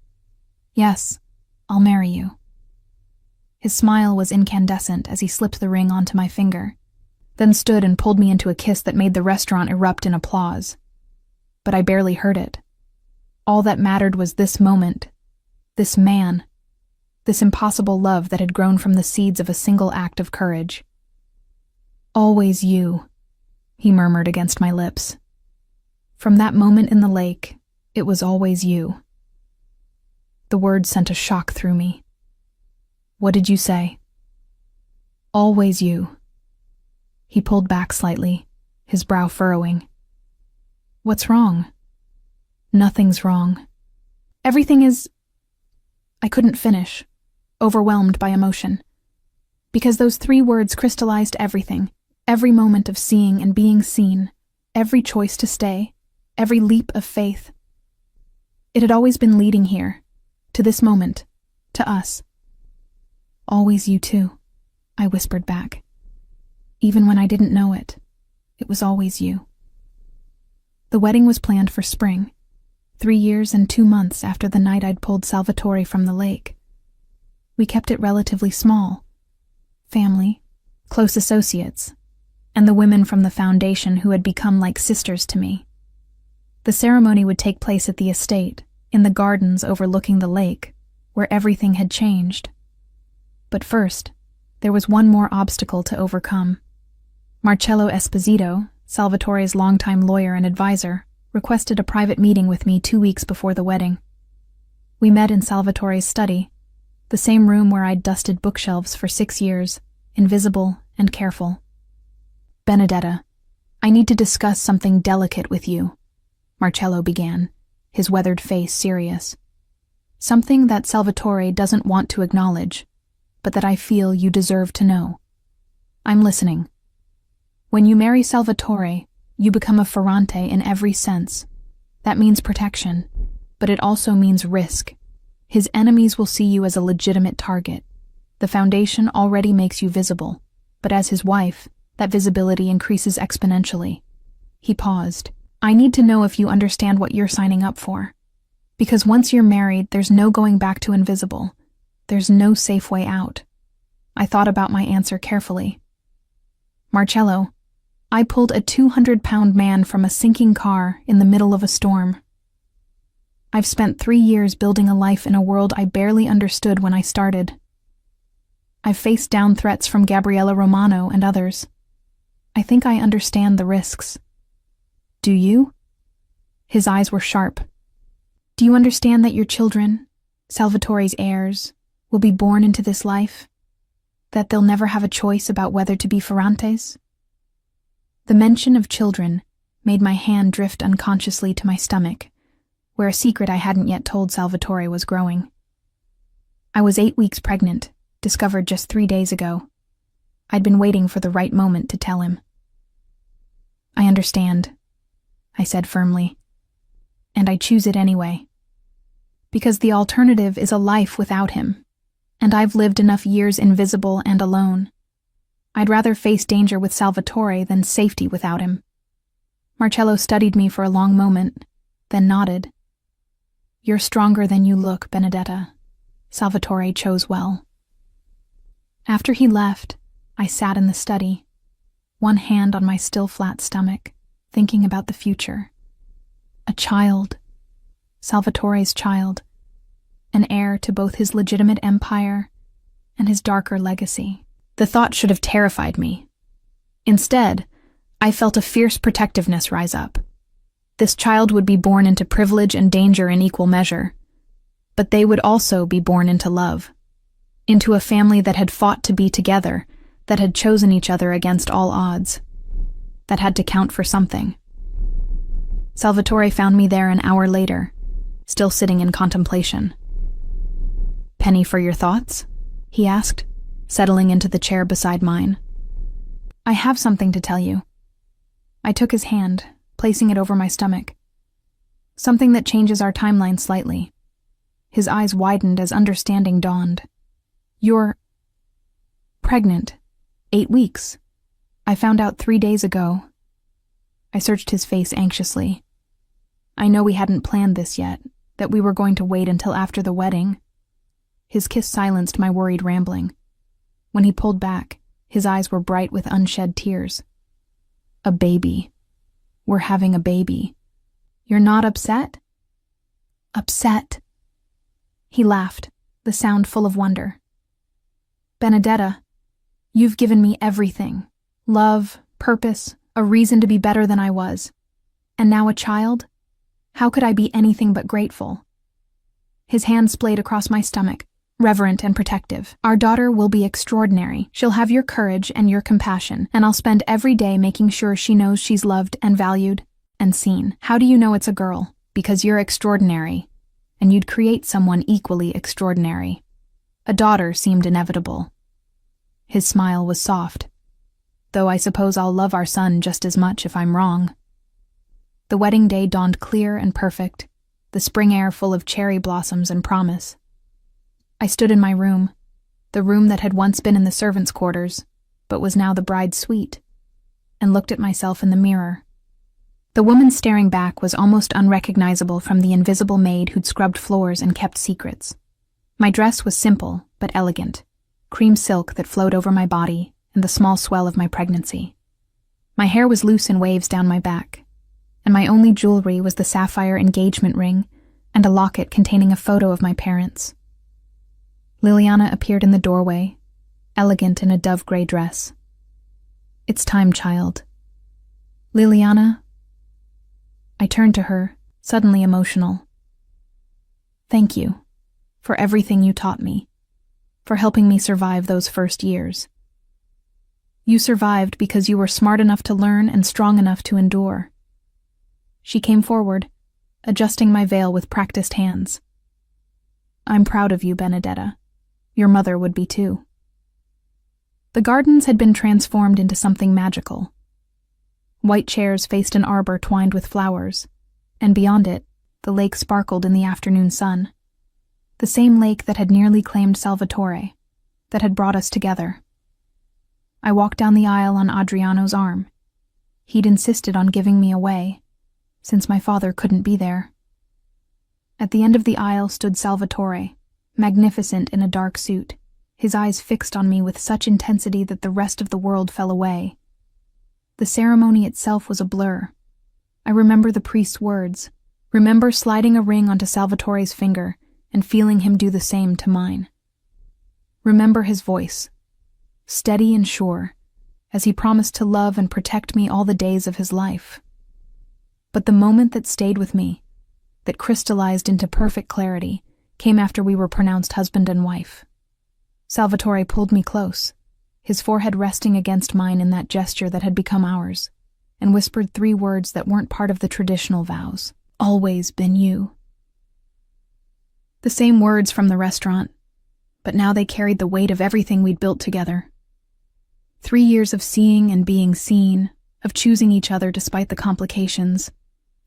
yes, I'll marry you. His smile was incandescent as he slipped the ring onto my finger, then stood and pulled me into a kiss that made the restaurant erupt in applause. But I barely heard it. All that mattered was this moment, this man, this impossible love that had grown from the seeds of a single act of courage. Always you, he murmured against my lips. From that moment in the lake, it was always you. The word sent a shock through me. What did you say? Always you. He pulled back slightly, his brow furrowing. What's wrong? Nothing's wrong. Everything is... I couldn't finish, overwhelmed by emotion. Because those 3 words crystallized everything, every moment of seeing and being seen, every choice to stay, every leap of faith. It had always been leading here, to this moment, to us. Always you too, I whispered back. Even when I didn't know it, it was always you. The wedding was planned for spring, 3 years and 2 months after the night I'd pulled Salvatore from the lake. We kept it relatively small. Family, close associates, and the women from the foundation who had become like sisters to me. The ceremony would take place at the estate, in the gardens overlooking the lake, where everything had changed. But first, there was one more obstacle to overcome. Marcello Esposito, Salvatore's longtime lawyer and advisor, requested a private meeting with me 2 weeks before the wedding. We met in Salvatore's study, the same room where I'd dusted bookshelves for 6 years, invisible and careful. Benedetta, I need to discuss something delicate with you, Marcello began, his weathered face serious. Something that Salvatore doesn't want to acknowledge, but that I feel you deserve to know. I'm listening. When you marry Salvatore, you become a Ferrante in every sense. That means protection, but it also means risk. His enemies will see you as a legitimate target. The foundation already makes you visible, but as his wife, that visibility increases exponentially. He paused. I need to know if you understand what you're signing up for. Because once you're married, there's no going back to invisible. There's no safe way out. I thought about my answer carefully. Marcello, I pulled a 200-pound man from a sinking car in the middle of a storm. I've spent 3 years building a life in a world I barely understood when I started. I've faced down threats from Gabriella Romano and others. I think I understand the risks. Do you? His eyes were sharp. Do you understand that your children, Salvatore's heirs, will be born into this life? That they'll never have a choice about whether to be Ferrantes? The mention of children made my hand drift unconsciously to my stomach, where a secret I hadn't yet told Salvatore was growing. I was 8 weeks pregnant, discovered just 3 days ago. I'd been waiting for the right moment to tell him. "I understand," I said firmly. "And I choose it anyway. Because the alternative is a life without him, and I've lived enough years invisible and alone. I'd rather face danger with Salvatore than safety without him." Marcello studied me for a long moment, then nodded. "You're stronger than you look, Benedetta. Salvatore chose well." After he left, I sat in the study, one hand on my still flat stomach, thinking about the future. A child, Salvatore's child, an heir to both his legitimate empire and his darker legacy. The thought should have terrified me. Instead, I felt a fierce protectiveness rise up. This child would be born into privilege and danger in equal measure, but they would also be born into love, into a family that had fought to be together, that had chosen each other against all odds, that had to count for something. Salvatore found me there an hour later, still sitting in contemplation. "Penny for your thoughts?" he asked, settling into the chair beside mine. "I have something to tell you." I took his hand, placing it over my stomach. "Something that changes our timeline slightly." His eyes widened as understanding dawned. "You're pregnant. 8 weeks. I found out 3 days ago." I searched his face anxiously. "I know we hadn't planned this yet, that we were going to wait until after the wedding." His kiss silenced my worried rambling. When he pulled back, his eyes were bright with unshed tears. "A baby. We're having a baby. You're not upset?" "Upset?" He laughed, the sound full of wonder. "Benedetta, you've given me everything. Love, purpose, a reason to be better than I was. And now a child? How could I be anything but grateful?" His hand splayed across my stomach, reverent and protective. "Our daughter will be extraordinary. She'll have your courage and your compassion, and I'll spend every day making sure she knows she's loved and valued and seen. How do you know it's a girl? Because you're extraordinary, and you'd create someone equally extraordinary. A daughter seemed inevitable." His smile was soft. "Though I suppose I'll love our son just as much if I'm wrong." The wedding day dawned clear and perfect, the spring air full of cherry blossoms and promise. I stood in my room, the room that had once been in the servants' quarters, but was now the bride's suite, and looked at myself in the mirror. The woman staring back was almost unrecognizable from the invisible maid who'd scrubbed floors and kept secrets. My dress was simple but elegant, cream silk that flowed over my body and the small swell of my pregnancy. My hair was loose in waves down my back, and my only jewelry was the sapphire engagement ring and a locket containing a photo of my parents. Liliana appeared in the doorway, elegant in a dove-gray dress. "It's time, child." "Liliana?" I turned to her, suddenly emotional. "Thank you for everything you taught me, for helping me survive those first years. You survived because you were smart enough to learn and strong enough to endure." She came forward, adjusting my veil with practiced hands. "I'm proud of you, Benedetta. Your mother would be too." The gardens had been transformed into something magical. White chairs faced an arbor twined with flowers, and beyond it, the lake sparkled in the afternoon sun. The same lake that had nearly claimed Salvatore, that had brought us together. I walked down the aisle on Adriano's arm. He'd insisted on giving me away, since my father couldn't be there. At the end of the aisle stood Salvatore, magnificent in a dark suit, his eyes fixed on me with such intensity that the rest of the world fell away. The ceremony itself was a blur. I remember the priest's words, remember sliding a ring onto Salvatore's finger and feeling him do the same to mine. Remember his voice, steady and sure, as he promised to love and protect me all the days of his life. But the moment that stayed with me, that crystallized into perfect clarity, came after we were pronounced husband and wife. Salvatore pulled me close, his forehead resting against mine in that gesture that had become ours, and whispered 3 words that weren't part of the traditional vows. "Always been you." The same words from the restaurant, but now they carried the weight of everything we'd built together. 3 years of seeing and being seen, of choosing each other despite the complications,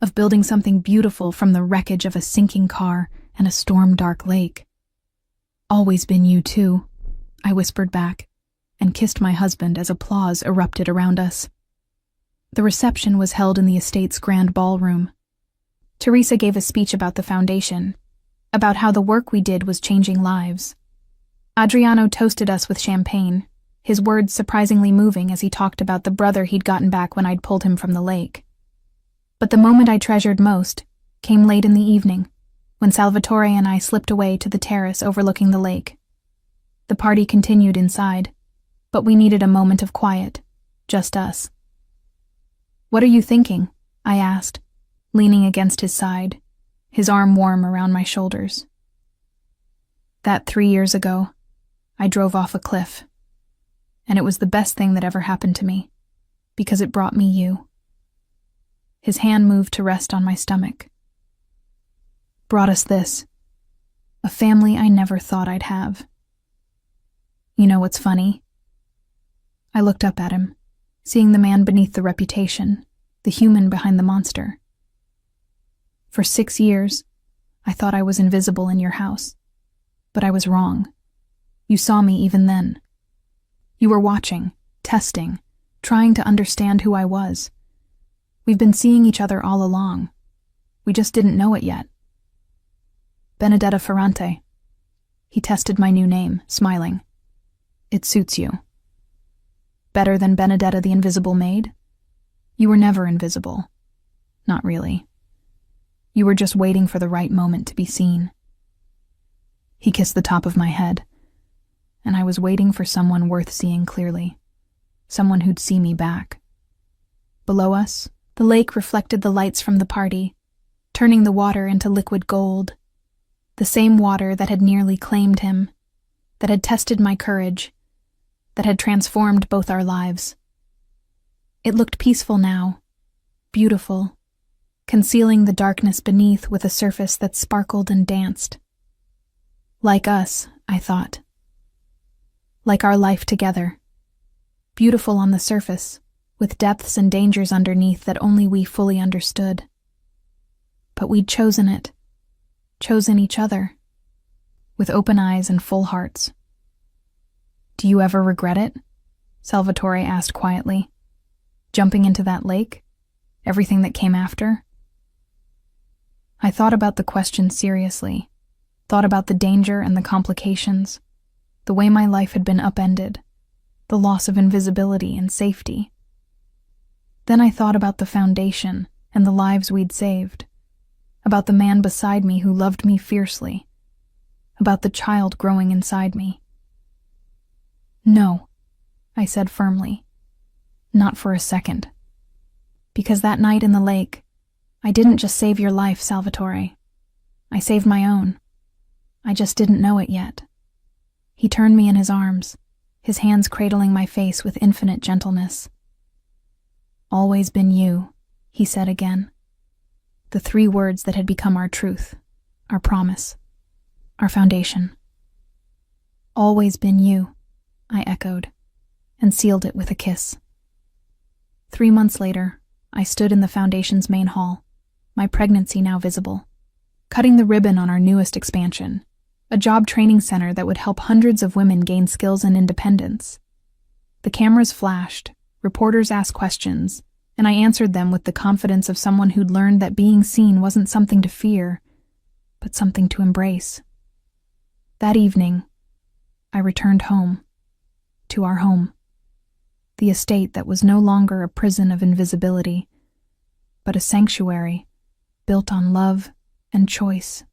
of building something beautiful from the wreckage of a sinking car and a storm-dark lake. Always been you too, I whispered back, and kissed my husband as applause erupted around us. The reception was held in the estate's grand ballroom. Teresa gave a speech about the foundation, about how the work we did was changing lives. Adriano toasted us with champagne, his words surprisingly moving as he talked about the brother he'd gotten back when I'd pulled him from the lake. But the moment I treasured most came late in the evening, when Salvatore and I slipped away to the terrace overlooking the lake. The party continued inside, but we needed a moment of quiet, just us. "What are you thinking?" I asked, leaning against his side, his arm warm around my shoulders. That 3 years ago, I drove off a cliff, and it was the best thing that ever happened to me, because it brought me you. His hand moved to rest on my stomach. Brought us this, a family I never thought I'd have. You know what's funny? I looked up at him, seeing the man beneath the reputation, the human behind the monster. For 6 years, I thought I was invisible in your house, but I was wrong. You saw me even then. You were watching, testing, trying to understand who I was. We've been seeing each other all along. We just didn't know it yet. Benedetta Ferrante. He tested my new name, smiling. It suits you. Better than Benedetta the Invisible Maid? You were never invisible. Not really. You were just waiting for the right moment to be seen. He kissed the top of my head, and I was waiting for someone worth seeing clearly, someone who'd see me back. Below us, the lake reflected the lights from the party, turning the water into liquid gold. The same water that had nearly claimed him, that had tested my courage, that had transformed both our lives. It looked peaceful now, beautiful, concealing the darkness beneath with a surface that sparkled and danced. Like us, I thought. Like our life together. Beautiful on the surface, with depths and dangers underneath that only we fully understood. But we'd chosen it. Chosen each other, with open eyes and full hearts. Do you ever regret it? Salvatore asked quietly. Jumping into that lake? Everything that came after? I thought about the question seriously, thought about the danger and the complications, the way my life had been upended, the loss of invisibility and safety. Then I thought about the foundation and the lives we'd saved. About the man beside me who loved me fiercely, about the child growing inside me. No, I said firmly, not for a second. Because that night in the lake, I didn't just save your life, Salvatore. I saved my own. I just didn't know it yet. He turned me in his arms, his hands cradling my face with infinite gentleness. Always been you, he said again. The 3 words that had become our truth, our promise, our foundation. Always been you, I echoed, and sealed it with a kiss. 3 months later, I stood in the foundation's main hall, my pregnancy now visible, cutting the ribbon on our newest expansion, a job training center that would help hundreds of women gain skills and independence. The cameras flashed, reporters asked questions, and I answered them with the confidence of someone who'd learned that being seen wasn't something to fear, but something to embrace. That evening, I returned home, to our home, the estate that was no longer a prison of invisibility, but a sanctuary built on love and choice.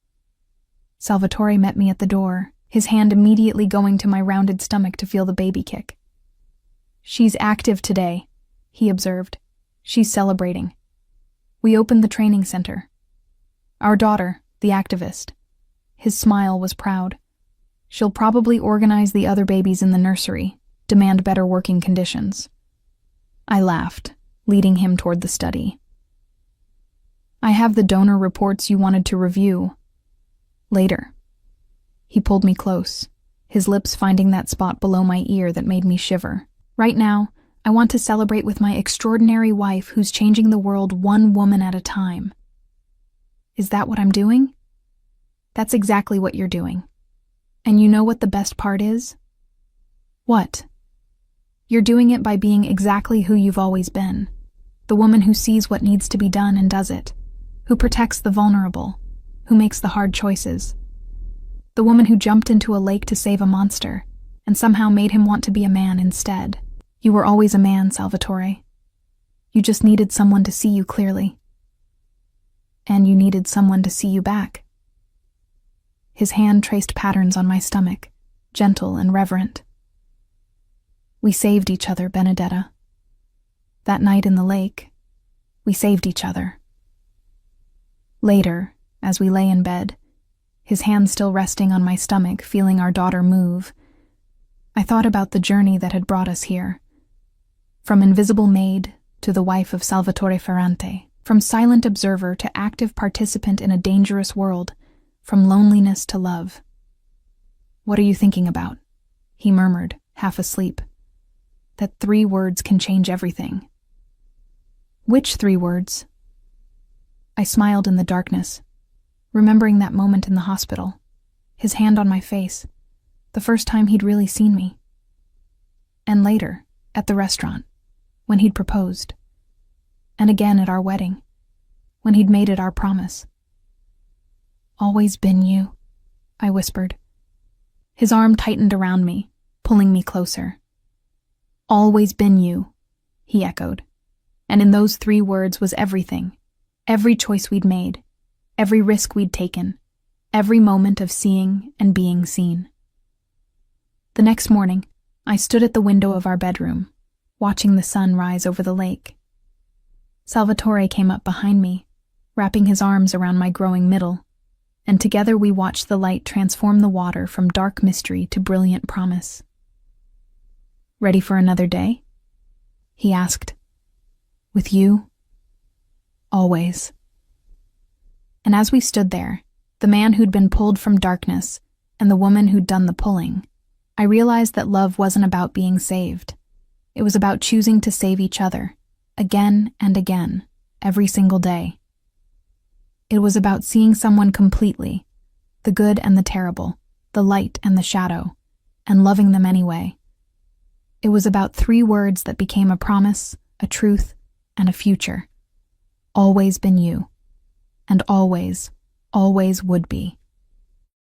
Salvatore met me at the door, his hand immediately going to my rounded stomach to feel the baby kick. "She's active today," he observed. "She's celebrating." We opened the training center. Our daughter, the activist. His smile was proud. She'll probably organize the other babies in the nursery, demand better working conditions. I laughed, leading him toward the study. "I have the donor reports you wanted to review. Later." He pulled me close, his lips finding that spot below my ear that made me shiver. Right now, I want to celebrate with my extraordinary wife who's changing the world one woman at a time. Is that what I'm doing? That's exactly what you're doing. And you know what the best part is? What? You're doing it by being exactly who you've always been. The woman who sees what needs to be done and does it. Who protects the vulnerable. Who makes the hard choices. The woman who jumped into a lake to save a monster and somehow made him want to be a man instead. You were always a man, Salvatore. You just needed someone to see you clearly. And you needed someone to see you back. His hand traced patterns on my stomach, gentle and reverent. We saved each other, Benedetta. That night in the lake, we saved each other. Later, as we lay in bed, his hand still resting on my stomach, feeling our daughter move, I thought about the journey that had brought us here. From invisible maid to the wife of Salvatore Ferrante, from silent observer to active participant in a dangerous world, from loneliness to love. "What are you thinking about?" he murmured, half asleep. "That 3 words can change everything." "Which 3 words?" I smiled in the darkness, remembering that moment in the hospital, his hand on my face, the first time he'd really seen me. And later, at the restaurant, when he'd proposed. And again at our wedding, when he'd made it our promise. "Always been you," I whispered. His arm tightened around me, pulling me closer. "Always been you," he echoed. And in those 3 words was everything. Every choice we'd made, every risk we'd taken, every moment of seeing and being seen. The next morning, I stood at the window of our bedroom, watching the sun rise over the lake. Salvatore came up behind me, wrapping his arms around my growing middle, and together we watched the light transform the water from dark mystery to brilliant promise. "Ready for another day?" he asked. "With you? Always." And as we stood there, the man who'd been pulled from darkness and the woman who'd done the pulling, I realized that love wasn't about being saved. It was about choosing to save each other, again and again, every single day. It was about seeing someone completely, the good and the terrible, the light and the shadow, and loving them anyway. It was about 3 words that became a promise, a truth, and a future. Always been you. And always, always would be.